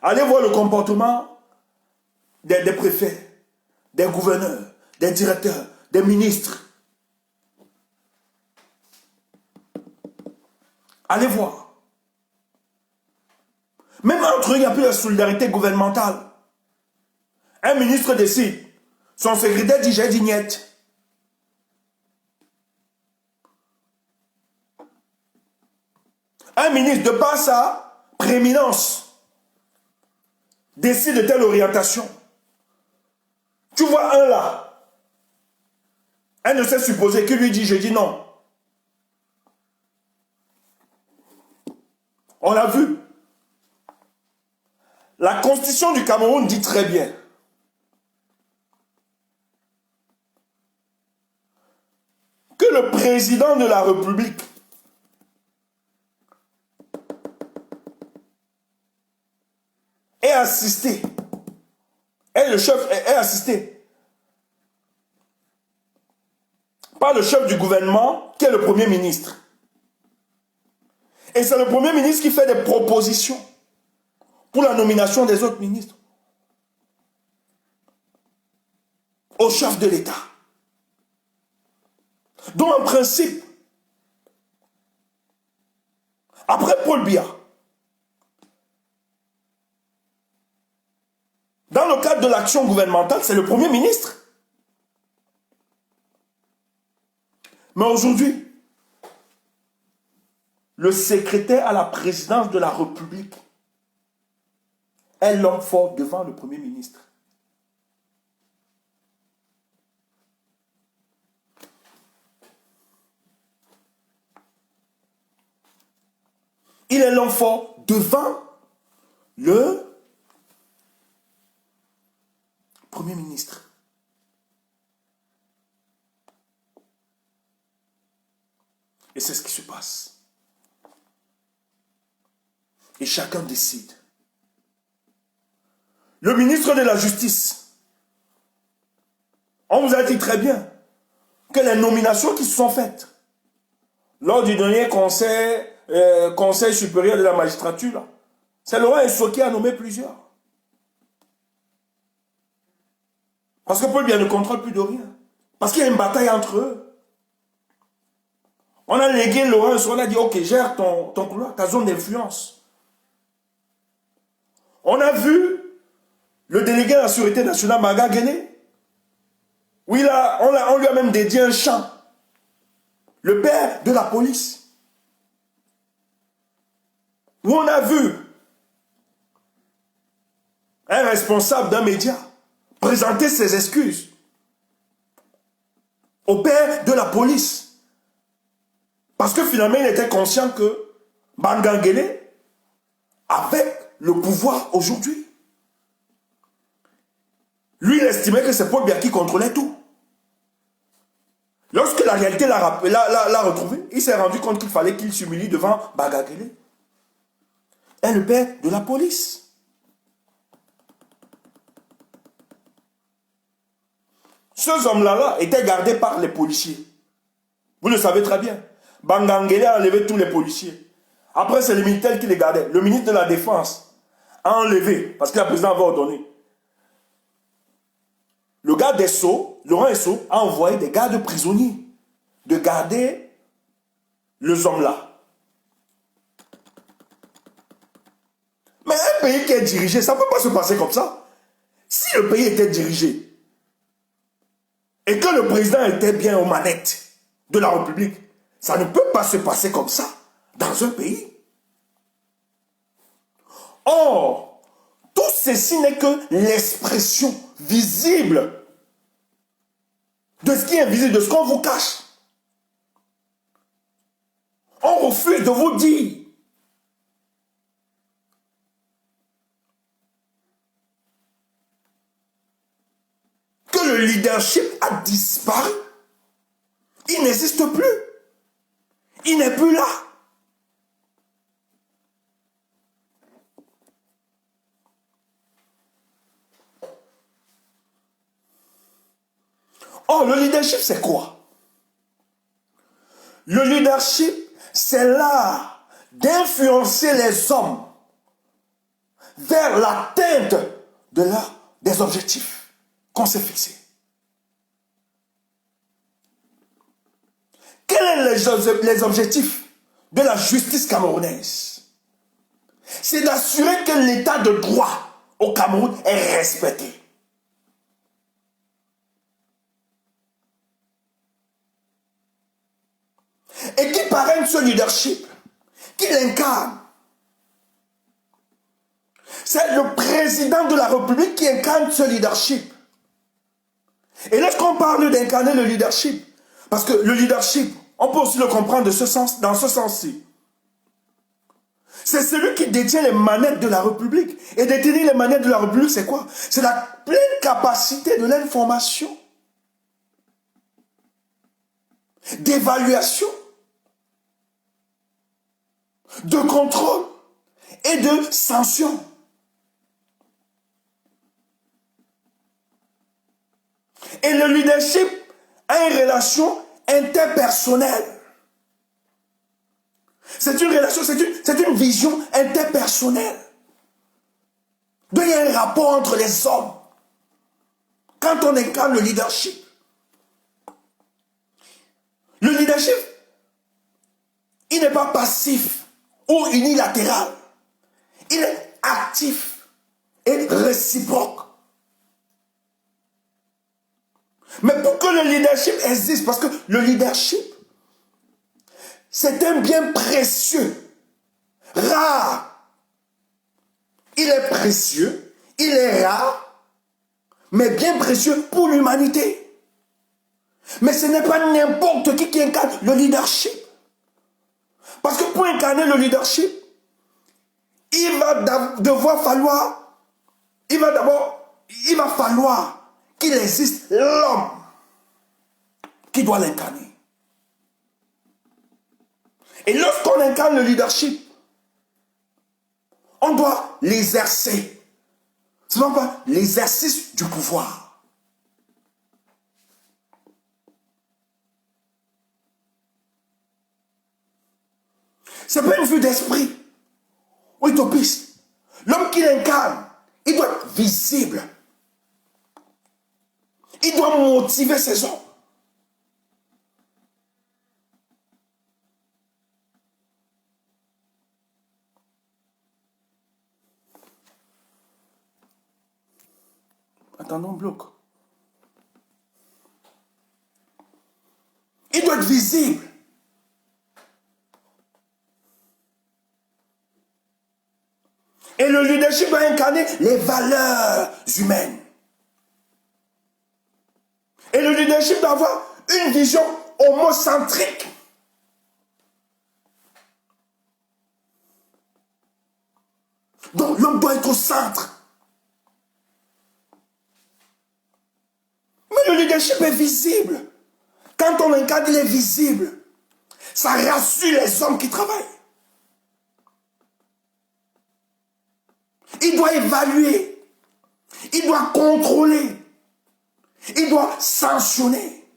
Allez voir le comportement des préfets, des gouverneurs, des directeurs, des ministres. Allez voir. Même entre eux, il n'y a plus de solidarité gouvernementale. Un ministre décide. Son secrétaire dit j'ai dit niet. Un ministre, de par sa prééminence, décide de telle orientation. Tu vois un là. Elle ne sait supposer qu'il lui dit je dis non. On l'a vu. La constitution du Cameroun dit très bien que le président de la République est assisté, et le chef est assisté par le chef du gouvernement qui est le Premier ministre. Et c'est le Premier ministre qui fait des propositions pour la nomination des autres ministres au chef de l'État. Donc en principe, Après Paul Biya, dans le cadre de l'action gouvernementale, c'est le Premier ministre. Mais aujourd'hui, le secrétaire à la présidence de la République est l'homme fort devant le Premier ministre. Il est l'homme fort devant le Premier ministre. Et c'est ce qui se passe. Et chacun décide. Le ministre de la Justice, on vous a dit très bien que les nominations qui se sont faites lors du dernier conseil supérieur de la magistrature, c'est Laurent Esso qui a nommé plusieurs. Parce que Paul Biya ne contrôle plus de rien. Parce qu'il y a une bataille entre eux. On a légué Laurent Esso, on a dit, ok, gère ton couloir, ta zone d'influence. On a vu le délégué à la Sûreté nationale, Maga Guéné, où on lui a même dédié un chant. Le père de la police. Où on a vu un responsable d'un média présenter ses excuses au père de la police. Parce que finalement, il était conscient que Bangangele avait le pouvoir aujourd'hui. Lui, il estimait que c'est Paul Biya qui contrôlait tout. Lorsque la réalité l'a retrouvé, il s'est rendu compte qu'il fallait qu'il s'humilie devant Bangangele. Et le père de la police. Ces hommes-là étaient gardés par les policiers. Vous le savez très bien. Bangangele a enlevé tous les policiers. Après, c'est le militaire qui les gardait. Le ministre de la Défense a enlevé, parce que le président avait ordonné. Le garde des Sceaux, Laurent Esso, a envoyé des gardes prisonniers de garder les hommes-là. Mais un pays qui est dirigé, ça ne peut pas se passer comme ça. Si le pays était dirigé et que le président était bien aux manettes de la République, ça ne peut pas se passer comme ça dans un pays. Or, tout ceci n'est que l'expression visible de ce qui est invisible, de ce qu'on vous cache. On refuse de vous dire que le leadership a disparu. Il n'existe plus. Il n'est plus là. Oh, le leadership, c'est quoi? Le leadership, c'est l'art d'influencer les hommes vers l'atteinte des objectifs qu'on s'est fixés. Quels sont les objectifs de la justice camerounaise? C'est d'assurer que l'état de droit au Cameroun est respecté. Et qui parraine ce leadership, qui l'incarne. C'est le président de la République qui incarne ce leadership. Et lorsqu'on parle d'incarner le leadership, parce que le leadership, on peut aussi le comprendre dans ce sens-ci. C'est celui qui détient les manettes de la République. Et détenir les manettes de la République, c'est quoi? C'est la pleine capacité de l'information, d'évaluation, de contrôle et de sanction. Et le leadership a une relation interpersonnelle. C'est une relation, c'est une vision interpersonnelle. Donc il y a un rapport entre les hommes. Quand on incarne le leadership, il n'est pas passif ou unilatéral. Il est actif et réciproque. Mais pour que le leadership existe, parce que le leadership, c'est un bien précieux, rare. Il est précieux, il est rare, mais bien précieux pour l'humanité. Mais ce n'est pas n'importe qui incarne le leadership. Parce que pour incarner le leadership, il va falloir qu'il existe l'homme qui doit l'incarner. Et lorsqu'on incarne le leadership, on doit l'exercer. Ce n'est pas l'exercice du pouvoir. Ce n'est pas une vue d'esprit ou utopiste. L'homme qui l'incarne, il doit être visible. Il doit motiver ses hommes. Attendons, bloc. Il doit être visible. Et le leadership doit incarner les valeurs humaines. Et le leadership doit avoir une vision homocentrique. Donc l'homme doit être au centre. Mais le leadership est visible. Quand on l'incarne, il est visible. Ça rassure les hommes qui travaillent. Il doit évaluer. Il doit contrôler. Il doit sanctionner.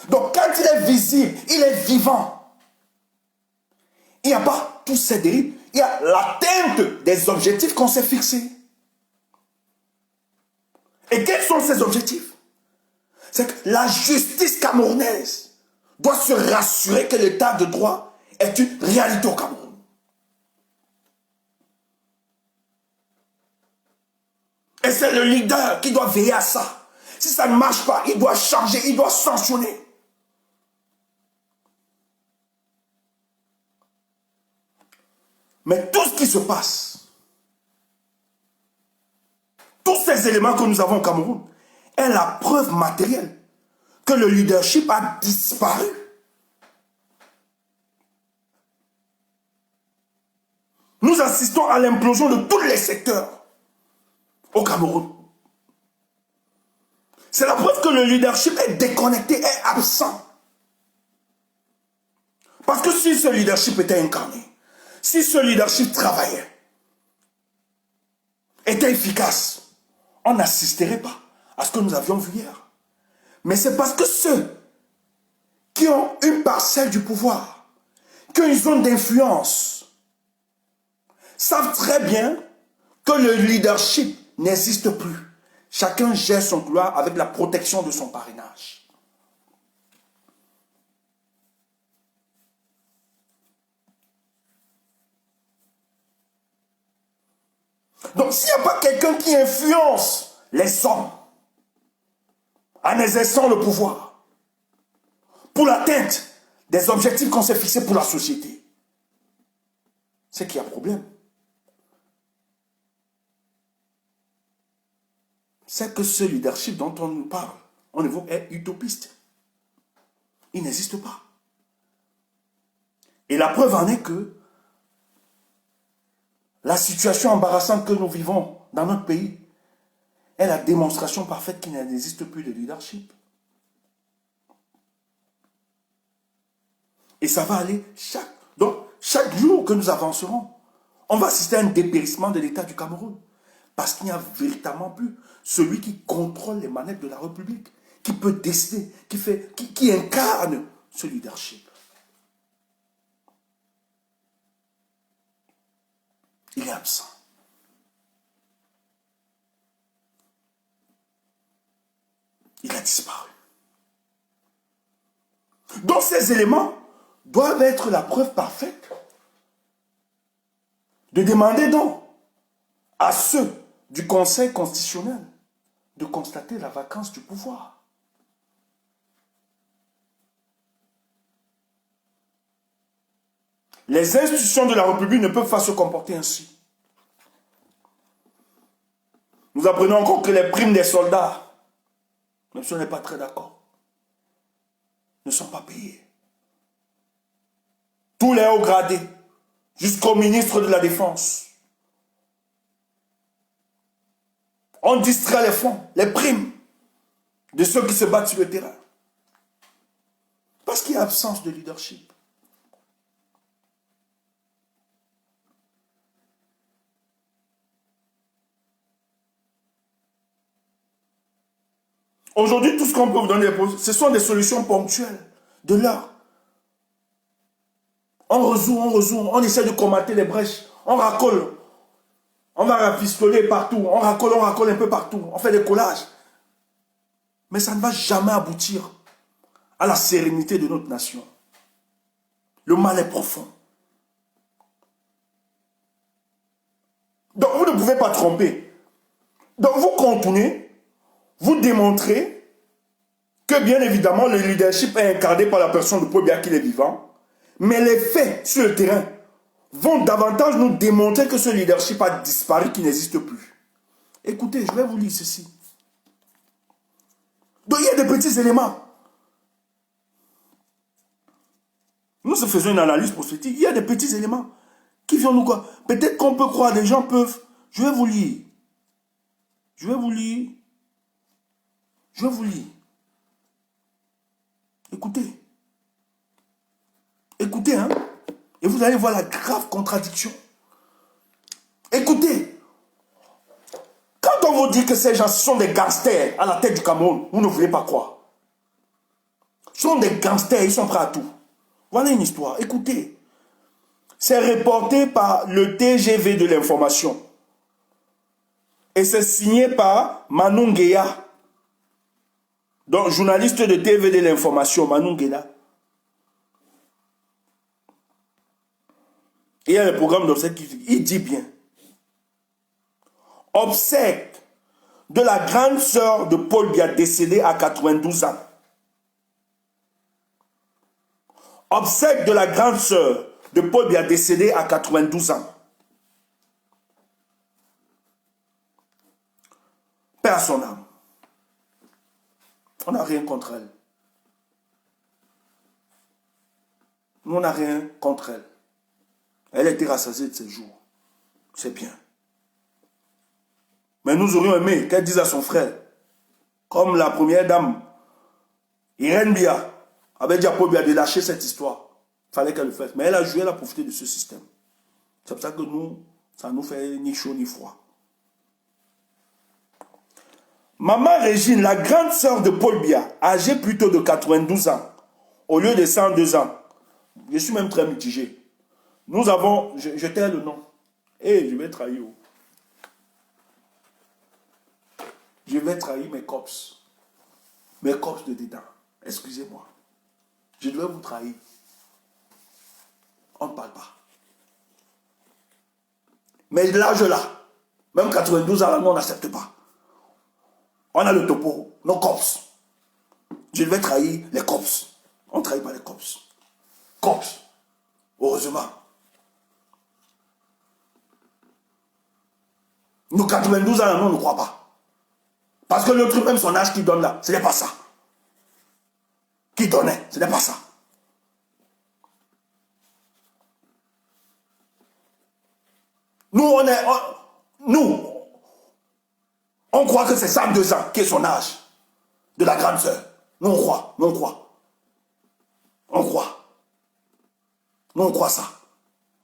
Donc quand il est visible, il est vivant. Il n'y a pas tous ces dérives. Il y a l'atteinte des objectifs qu'on s'est fixés. Et quels sont ces objectifs? C'est que la justice camerounaise doit se rassurer que l'état de droit est une réalité au Cameroun. Et c'est le leader qui doit veiller à ça. Si ça ne marche pas, il doit changer, il doit sanctionner. Mais tout ce qui se passe, tous ces éléments que nous avons au Cameroun, est la preuve matérielle que le leadership a disparu. Nous assistons à l'implosion de tous les secteurs au Cameroun. C'est la preuve que le leadership est déconnecté, est absent. Parce que si ce leadership était incarné, si ce leadership travaillait, était efficace, on n'assisterait pas à ce que nous avions vu hier. Mais c'est parce que ceux qui ont une parcelle du pouvoir, qui ont une zone d'influence, savent très bien que le leadership n'existe plus. Chacun gère son couloir avec la protection de son parrainage. Donc s'il n'y a pas quelqu'un qui influence les hommes en exerçant le pouvoir pour l'atteinte des objectifs qu'on s'est fixés pour la société, c'est qu'il y a problème. C'est que ce leadership dont on nous parle, on évoque, est utopiste. Il n'existe pas. Et la preuve en est que la situation embarrassante que nous vivons dans notre pays est la démonstration parfaite qu'il n'existe plus de leadership. Et ça va aller chaque jour que nous avancerons, on va assister à un dépérissement de l'État du Cameroun. Parce qu'il n'y a véritablement plus celui qui contrôle les manettes de la République, qui peut décider, qui incarne ce leadership. Il est absent. Il a disparu. Donc ces éléments doivent être la preuve parfaite de demander donc à ceux du Conseil constitutionnel de constater la vacance du pouvoir. Les institutions de la République ne peuvent pas se comporter ainsi. Nous apprenons encore que les primes des soldats, même si on n'est pas très d'accord, ne sont pas payées. Tous les hauts gradés, jusqu'au ministre de la Défense, on distrait les fonds, les primes de ceux qui se battent sur le terrain. Parce qu'il y a absence de leadership. Aujourd'hui, tout ce qu'on peut vous donner, ce sont des solutions ponctuelles, de l'heure. On résout, on essaie de combattre les brèches, on racole. On va rafistoler partout, on racole un peu partout, on fait des collages. Mais ça ne va jamais aboutir à la sérénité de notre nation. Le mal est profond. Donc vous ne pouvez pas tromper. Donc vous continuez, vous démontrez que bien évidemment le leadership est incarné par la personne de Paul Biya qu'il est vivant, mais les faits sur le terrain vont davantage nous démontrer que ce leadership a disparu, qu'il n'existe plus. Écoutez, je vais vous lire ceci. Donc il y a des petits éléments. Nous faisons une analyse prophétique. Il y a des petits éléments qui viennent nous quoi. Peut-être qu'on peut croire, des gens peuvent. Je vais vous lire. Je vais vous lire. Je vais vous lire. Écoutez. Écoutez, hein. Et vous allez voir la grave contradiction. Écoutez. Quand on vous dit que ces gens sont des gangsters à la tête du Cameroun, vous ne voulez pas croire. Ce sont des gangsters, ils sont prêts à tout. Voilà une histoire. Écoutez. C'est reporté par le TGV de l'information. Et c'est signé par Manu Ngueya. Donc, journaliste de TV de l'information, Manu Ngueya. Et il y a le programme d'obsèques qui dit, il dit bien. Obsèques de la grande sœur de Paul Biya décédée à 92 ans. Obsèques de la grande sœur de Paul Biya décédée à 92 ans. Paix à son âme. On n'a rien contre elle. Nous, on n'a rien contre elle. Elle était rassasiée de ses jours. C'est bien. Mais nous aurions aimé qu'elle dise à son frère, comme la première dame, Irène Biya, avait dit à Paul Biya de lâcher cette histoire. Il fallait qu'elle le fasse. Mais elle a joué, elle a profité de ce système. C'est pour ça que nous, ça nous fait ni chaud ni froid. Maman Régine, la grande sœur de Paul Biya, âgée plutôt de 92 ans, au lieu de 102 ans. Je suis même très mitigé. Nous avons, je tais le nom. Et je vais trahir. Je vais trahir mes cops. Mes cops de dedans. Excusez-moi. Je dois vous trahir. On ne parle pas. Mais l'âge là, même 92 ans, on n'accepte pas. On a le topo, nos cops. Je vais trahir les cops. On ne trahit pas les cops. Cops. Heureusement. Nous, 92 ans, on ne croit pas. Parce que l'autre, même son âge qui donne là, ce n'est pas ça. Qui donnait, ce n'est pas ça. On croit que c'est 102 ans qui est son âge de la grande sœur. Nous, on croit. On croit. Nous, on croit ça.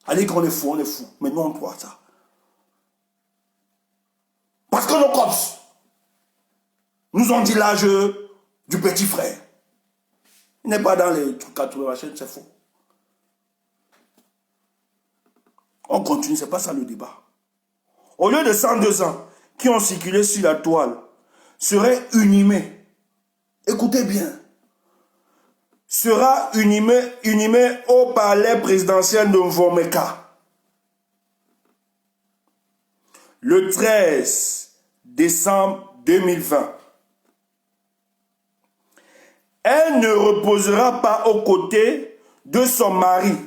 Allez, qu'on est fou, on est fou. Mais nous, on croit ça. Parce que nos cops nous ont dit l'âge du petit frère. Il n'est pas dans les trucs à trouver, c'est faux. On continue, c'est pas ça le débat. Au lieu de 102 ans qui ont circulé sur la toile, seraient inhumés. Écoutez bien. sera inhumé au palais présidentiel de Mvomeka le 13 décembre 2020. Elle ne reposera pas aux côtés de son mari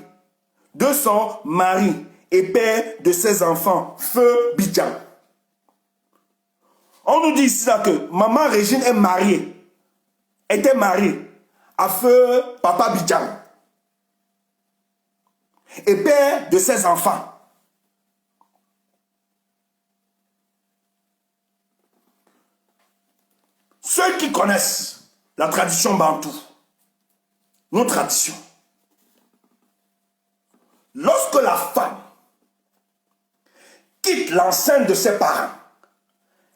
et père de ses enfants, Feu Bidjan. On nous dit ici là que maman Régine était mariée à Feu Papa Bidjan et père de ses enfants. Ceux qui connaissent la tradition bantou, nos traditions, lorsque la femme quitte l'enceinte de ses parents,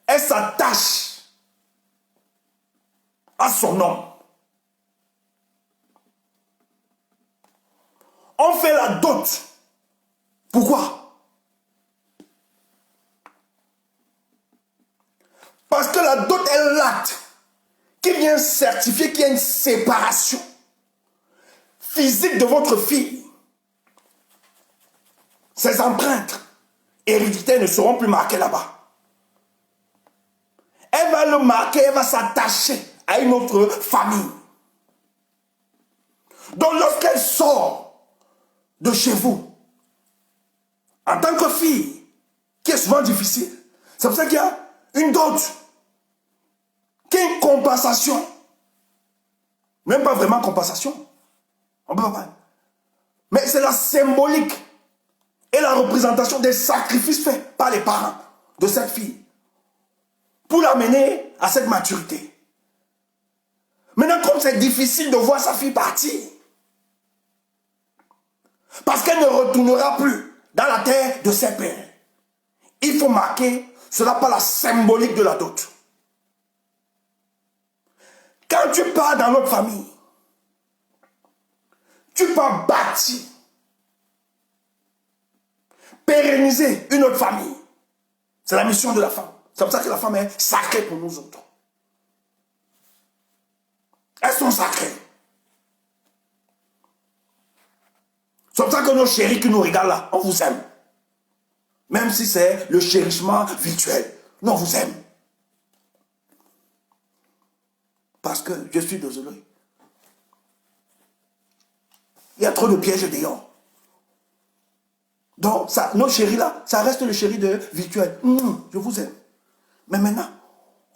elle s'attache à son homme. On fait la dot. Pourquoi? Parce que la dot est l'acte qui vient certifier qu'il y a une séparation physique de votre fille. Ses empreintes héréditaires ne seront plus marquées là-bas. Elle va le marquer, elle va s'attacher à une autre famille. Donc lorsqu'elle sort de chez vous, en tant que fille, qui est souvent difficile, c'est pour ça qu'il y a une dot, qui est une compensation. Même pas vraiment compensation. On peut pas parler. Mais c'est la symbolique et la représentation des sacrifices faits par les parents de cette fille pour l'amener à cette maturité. Maintenant, comme c'est difficile de voir sa fille partir, parce qu'elle ne retournera plus dans la terre de ses pères, il faut marquer cela par la symbolique de la dot. Quand tu pars dans notre famille, tu vas bâtir, pérenniser une autre famille. C'est la mission de la femme. C'est pour ça que la femme est sacrée pour nous autres. Elles sont sacrées. C'est pour ça que nos chéris qui nous regardent là, on vous aime. Même si c'est le chérissement virtuel, nous on vous aime. Parce que je suis désolé. Il y a trop de pièges dehors. Donc, ça, nos chéris là, ça reste le chéri de virtuel. Je vous aime. Mais maintenant,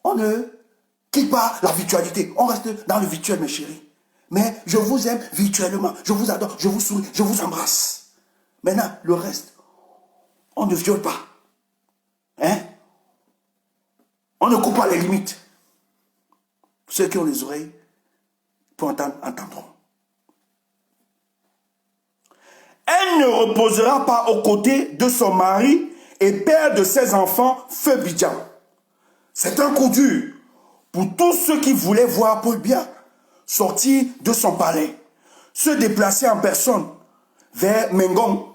on ne quitte pas la virtualité. On reste dans le virtuel, mes chéris. Mais je vous aime virtuellement. Je vous adore, je vous souris, je vous embrasse. Maintenant, le reste, on ne viole pas. Hein? On ne coupe pas les limites. Ceux qui ont les oreilles pour entendre, entendront. Elle ne reposera pas aux côtés de son mari et père de ses enfants, Feu Bidjan. C'est un coup dur pour tous ceux qui voulaient voir Paul Biya sortir de son palais, se déplacer en personne vers Mengong,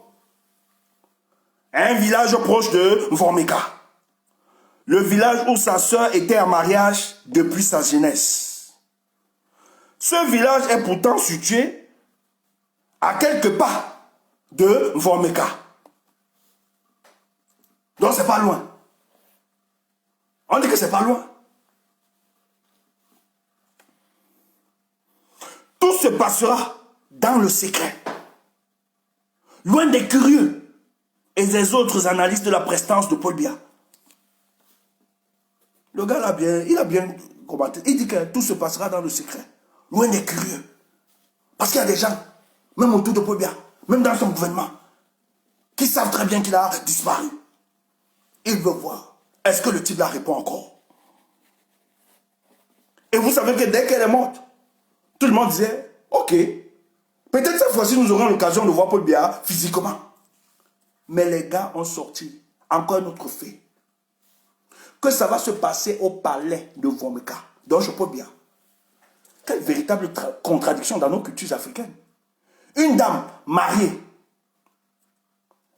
un village proche de Mvomeka, le village où sa sœur était en mariage depuis sa jeunesse. Ce village est pourtant situé à quelques pas de Mvomeka. Donc c'est pas loin. On dit que c'est pas loin. Tout se passera dans le secret. Loin des curieux et des autres analystes de la prestance de Paul Biya. Le gars il a bien commenté. Il dit que tout se passera dans le secret. Loin des curieux. Parce qu'il y a des gens, même autour de Paul Biya, même dans son gouvernement, qui savent très bien qu'il a disparu. Ils veulent voir. Est-ce que le type là répond encore? Et vous savez que dès qu'elle est morte, tout le monde disait, ok, peut-être cette fois-ci nous aurons l'occasion de voir Paul Biya physiquement. Mais les gars ont sorti encore un autre fait. Que ça va se passer au palais de Mvomeka, dans Paul Biya. Quelle véritable contradiction dans nos cultures africaines. Une dame mariée,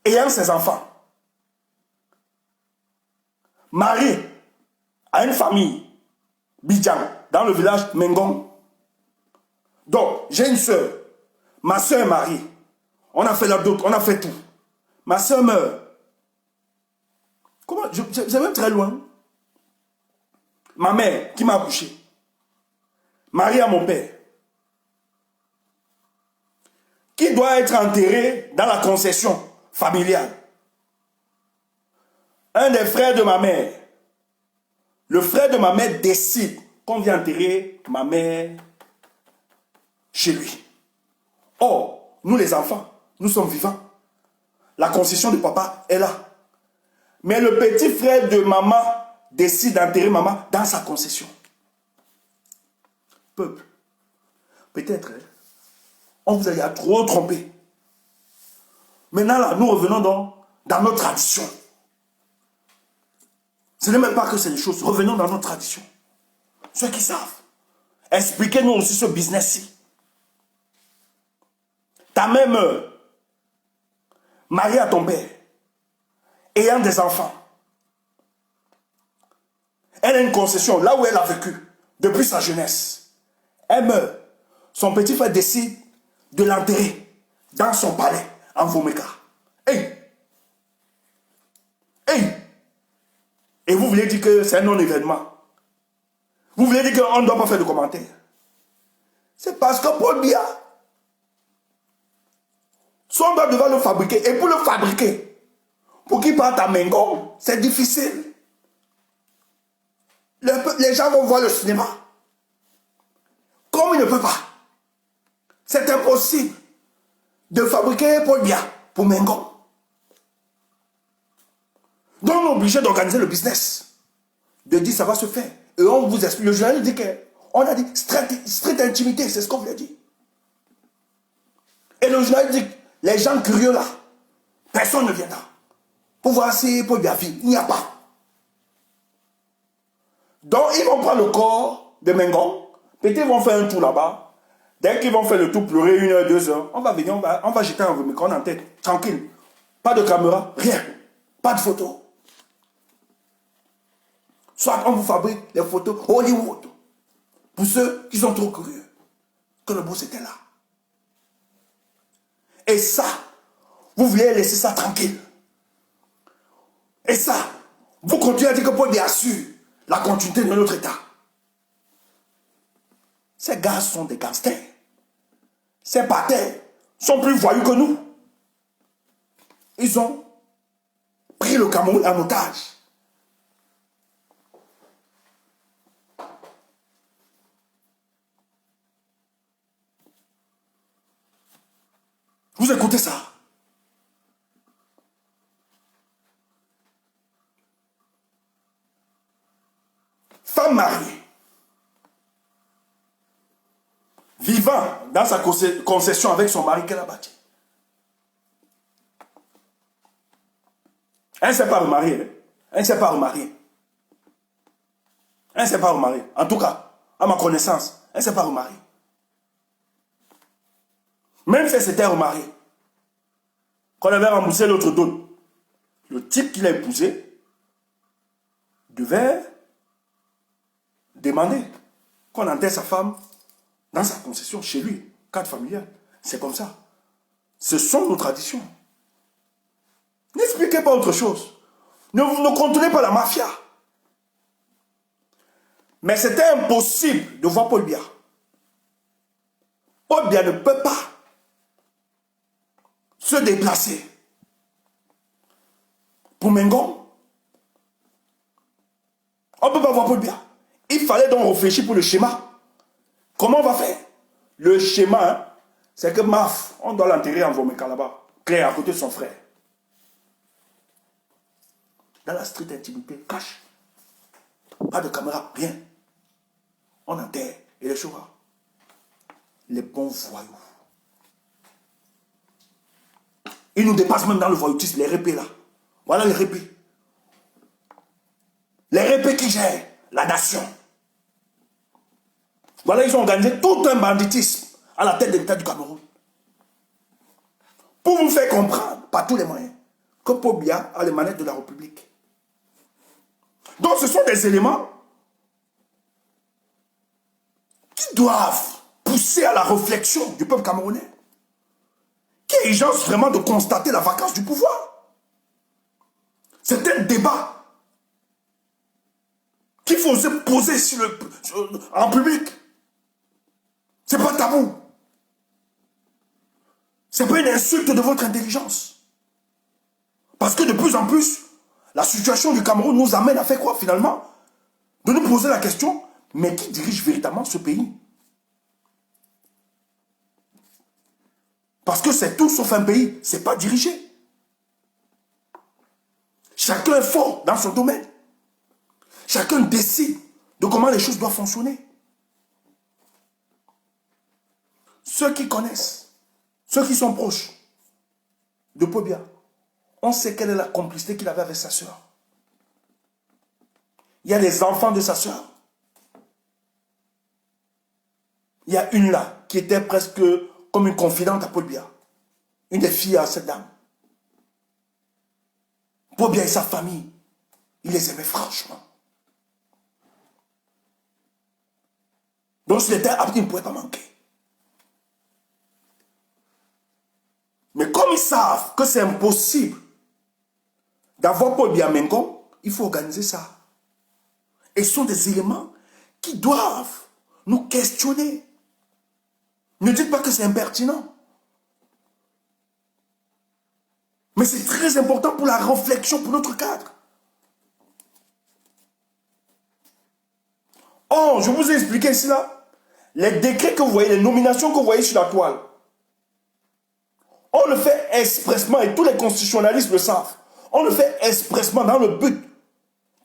ayant ses enfants, mariée à une famille Bidjan, dans le village Mengong. Donc, j'ai une soeur. Ma soeur est mariée. On a fait la dot, on a fait tout. Ma soeur meurt. Comment? C'est même très loin. Ma mère qui m'a accouché. Mariée à mon père. Qui doit être enterré dans la concession familiale. Un des frères de ma mère. Le frère de ma mère décide qu'on vient enterrer ma mère chez lui. Or, nous les enfants, nous sommes vivants. La concession de papa est là. Mais le petit frère de maman décide d'enterrer maman dans sa concession. Peuple, peut-être, on vous a trop trompé. Maintenant, là, nous revenons dans notre tradition. Ce n'est même pas que c'est des choses. Revenons dans notre tradition. Ceux qui savent, expliquez-nous aussi ce business-ci. Ta mère meurt, mariée à ton père, ayant des enfants. Elle a une concession là où elle a vécu depuis sa jeunesse. Elle meurt. Son petit frère décide de l'enterrer dans son palais en Vomeka. Hey! Hey! Et vous voulez dire que c'est un non-événement. Vous voulez dire qu'on ne doit pas faire de commentaires. C'est parce que Paul Biya, soit on doit devoir le fabriquer. Et pour le fabriquer, pour qu'il parte à Mengon, c'est difficile. Les gens vont voir le cinéma. Comme il ne peut pas. C'est impossible de fabriquer Paul Biya pour Mengon. Donc on est obligé d'organiser le business. De dire ça va se faire. Et on vous explique. Le journaliste dit qu'on a dit street intimité, c'est ce qu'on vous a dit. Et le journaliste dit les gens curieux là, personne ne viendra. Pour voir si Paul Biya vit. Il n'y a pas. Donc ils vont prendre le corps de Mengon. Peut-être ils vont faire un tour là-bas. Dès qu'ils vont faire le tour, pleurer 1 heure, 2 heures, on va venir, on va jeter un micro en tête. Tranquille. Pas de caméra, rien. Pas de photos. Soit on vous fabrique les photos Hollywood. Pour ceux qui sont trop curieux. Que le boss était là. Et ça, vous voulez laisser ça tranquille. Et ça, vous continuez à dire que Paul Biya assure la continuité de notre État. Ces gars sont des gangsters. Ces bâtards sont plus voyous que nous. Ils ont pris le Cameroun en otage. Vous écoutez ça? Femme mariée, vivant dans sa concession avec son mari qu'elle a bâti. Elle ne s'est pas remariée. Elle ne s'est pas remariée. Elle ne s'est pas remariée. En tout cas, à ma connaissance, elle ne s'est pas remariée. Même si elle s'était remariée, qu'on avait remboursé l'autre dot, le type qui l'a épousé devait demander qu'on enterre sa femme dans sa concession, chez lui, cadre familial. C'est comme ça. Ce sont nos traditions. N'expliquez pas autre chose. Ne contrôlez pas la mafia. Mais c'était impossible de voir Paul Biya. Paul Biya ne peut pas se déplacer pour Mengon. On ne peut pas voir Paul Biya. Il fallait donc réfléchir pour le schéma. Comment on va faire? Le schéma, hein, c'est que Maf, on doit l'enterrer en Vomeka là-bas. Claire, à côté de son frère. Dans la street intimité, cache. Pas de caméra, rien. On enterre. Et les chauffeurs. Les bons voyous. Ils nous dépassent même dans le voyoutisme, les répés là. Voilà les répés. Les répés qui gèrent la nation. Voilà, ils ont organisé tout un banditisme à la tête de l'État du Cameroun. Pour vous faire comprendre, par tous les moyens, que Paul Biya a les manettes de la République. Donc ce sont des éléments qui doivent pousser à la réflexion du peuple camerounais, qui est urgence vraiment de constater la vacance du pouvoir. C'est un débat qu'il faut se poser en public. C'est pas tabou. C'est pas une insulte de votre intelligence. Parce que de plus en plus, la situation du Cameroun nous amène à faire quoi finalement? De nous poser la question, mais qui dirige véritablement ce pays? Parce que c'est tout sauf un pays, c'est pas dirigé. Chacun est fort dans son domaine. Chacun décide de comment les choses doivent fonctionner. Ceux qui connaissent, ceux qui sont proches de Paul Biya, on sait quelle est la complicité qu'il avait avec sa sœur. Il y a les enfants de sa sœur. Il y a une là qui était presque comme une confidente à Paul Biya. Une des filles à cette dame. Paul Biya et sa famille, il les aimait franchement. Donc s'il était apte, il ne pouvait pas manquer. Mais comme ils savent que c'est impossible d'avoir Paul Biya Mengon, il faut organiser ça. Et ce sont des éléments qui doivent nous questionner. Ne dites pas que c'est impertinent. Mais c'est très important pour la réflexion, pour notre cadre. Oh, je vous ai expliqué ici là, les décrets que vous voyez, les nominations que vous voyez sur la toile, on le fait expressement, et tous les constitutionnalistes le savent, on le fait expressement dans le but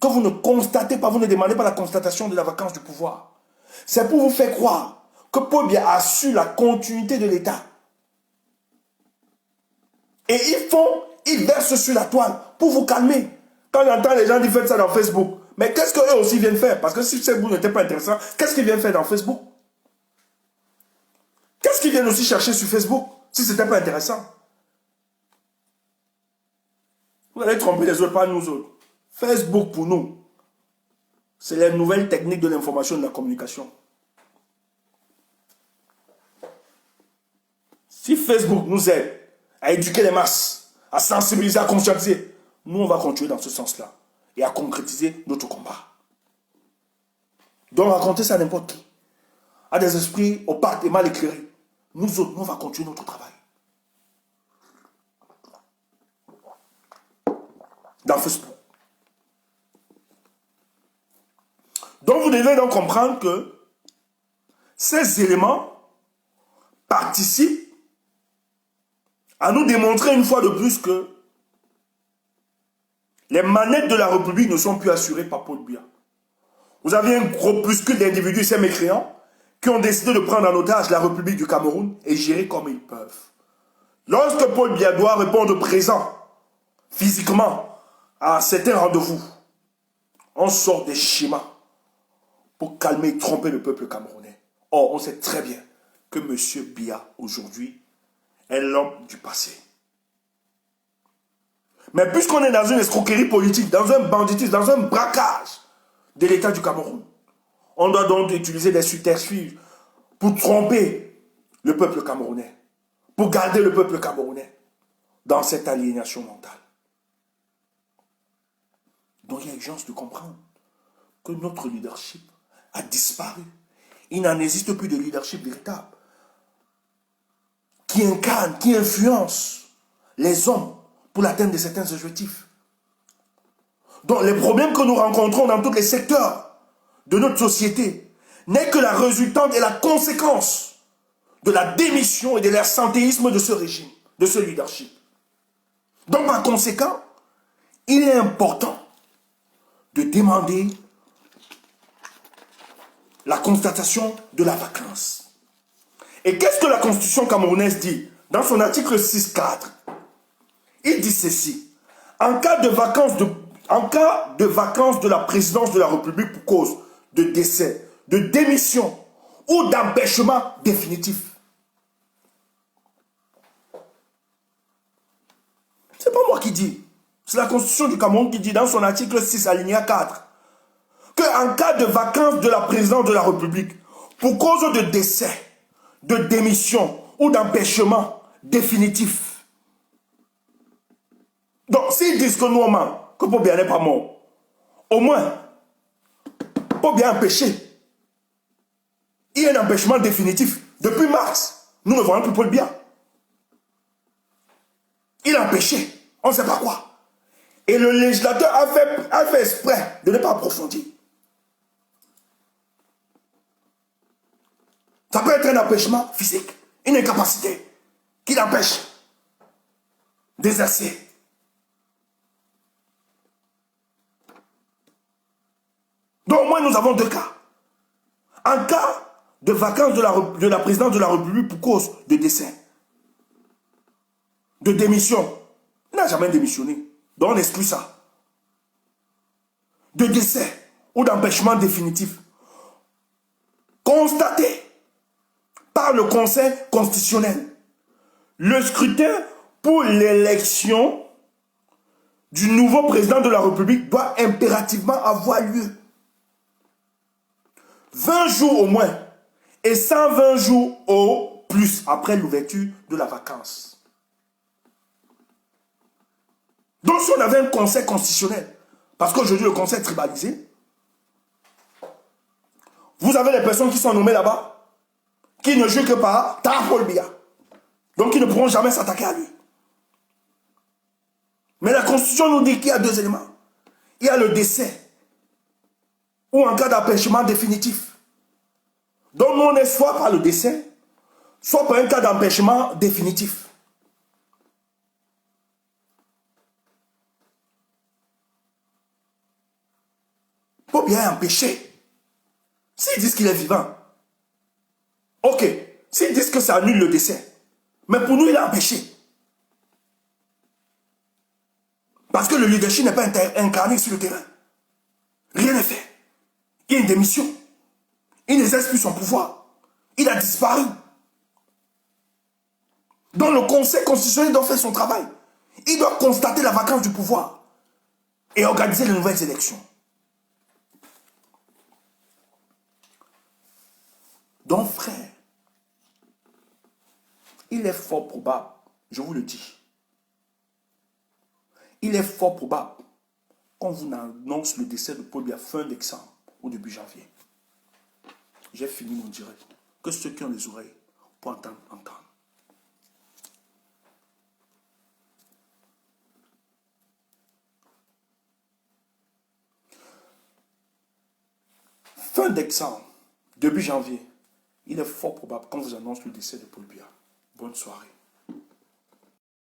que vous ne constatez pas, vous ne demandez pas la constatation de la vacance du pouvoir. C'est pour vous faire croire que Paul Biya assure la continuité de l'État. Et ils versent sur la toile pour vous calmer. Quand j'entends les gens dire faites ça dans Facebook, mais qu'est-ce qu'eux aussi viennent faire? Parce que si Facebook n'était pas intéressant, qu'est-ce qu'ils viennent faire dans Facebook? Qu'est-ce qu'ils viennent aussi chercher sur Facebook si ce n'était pas intéressant? Vous allez tromper les autres, pas nous autres. Facebook pour nous, c'est les nouvelles techniques de l'information et de la communication. Si Facebook nous aide à éduquer les masses, à sensibiliser, à conscientiser, nous on va continuer dans ce sens-là et à concrétiser notre combat. Donc raconter ça à n'importe qui, à des esprits opaques et mal éclairés, nous autres, nous on va continuer notre travail. Dans Facebook. Donc vous devez donc comprendre que ces éléments participent à nous démontrer une fois de plus que les manettes de la République ne sont plus assurées par Paul Biya. Vous avez un groupuscule d'individus, ces mécréants, qui ont décidé de prendre en otage la République du Cameroun et gérer comme ils peuvent. Lorsque Paul Biya doit répondre présent, physiquement, à certains rendez-vous, on sort des schémas pour calmer et tromper le peuple camerounais. Or, on sait très bien que M. Biya, aujourd'hui, est l'homme du passé. Mais puisqu'on est dans une escroquerie politique, dans un banditisme, dans un braquage de l'État du Cameroun, on doit donc utiliser des subterfuges pour tromper le peuple camerounais, pour garder le peuple camerounais dans cette aliénation mentale. Donc il y a urgence de comprendre que notre leadership a disparu. Il n'en existe plus de leadership véritable qui incarne, qui influence les hommes pour l'atteinte de certains objectifs. Donc les problèmes que nous rencontrons dans tous les secteurs de notre société n'est que la résultante et la conséquence de la démission et de l'absentéisme de ce régime, de ce leadership. Donc par conséquent, il est important de demander la constatation de la vacance. Et qu'est-ce que la Constitution camerounaise dit? Dans son article 6.4, il dit ceci. En cas de vacance de la présidence de la République pour cause de décès, de démission ou d'empêchement définitif. C'est pas moi qui dis. C'est la Constitution du Cameroun qui dit dans son article 6 alinéa 4 qu'en cas de vacance de la présidence de la République pour cause de décès de démission ou d'empêchement définitif. Donc, s'ils disent que nous, que Pobia n'est pas mort, au moins, Pobia a empêché. Il y a un empêchement définitif. Depuis mars, nous ne voyons plus Paul Biya. Il a empêché. On ne sait pas quoi. Et le législateur a fait exprès de ne pas approfondir. Ça peut être un empêchement physique, une incapacité qui l'empêche d'exercer. Donc au moins nous avons deux cas. Un cas de vacances de la présidence de la République pour cause de décès, de démission. Il n'a jamais démissionné. Donc on exclut ça. De décès ou d'empêchement définitif. Constaté par le Conseil constitutionnel. Le scrutin pour l'élection du nouveau président de la République doit impérativement avoir lieu. 20 jours au moins et 120 jours au plus après l'ouverture de la vacance. Donc si on avait un conseil constitutionnel, parce qu'aujourd'hui le conseil est tribalisé, vous avez les personnes qui sont nommées là-bas, qui ne jouent que par Paul Biya. Donc ils ne pourront jamais s'attaquer à lui. Mais la Constitution nous dit qu'il y a deux éléments. Il y a le décès, ou en cas d'empêchement définitif. Donc nous on est soit par le décès, soit par un cas d'empêchement définitif. Paul Biya est empêché. S'ils disent qu'il est vivant, ok. S'ils disent que ça annule le décès, mais pour nous il est empêché. Parce que le leadership n'est pas incarné sur le terrain. Rien n'est fait. Il y a une démission. Il n'exerce plus son pouvoir. Il a disparu. Donc le Conseil constitutionnel doit faire son travail. Il doit constater la vacance du pouvoir et organiser de nouvelles élections. Donc frère, il est fort probable, je vous le dis, il est fort probable qu'on vous annonce le décès de Paul Biya fin décembre ou début janvier. J'ai fini mon direct. Que ceux qui ont les oreilles pour entendre. Fin décembre, début janvier, il est fort probable qu'on vous annonce le décès de Paul Biya. Bonne soirée.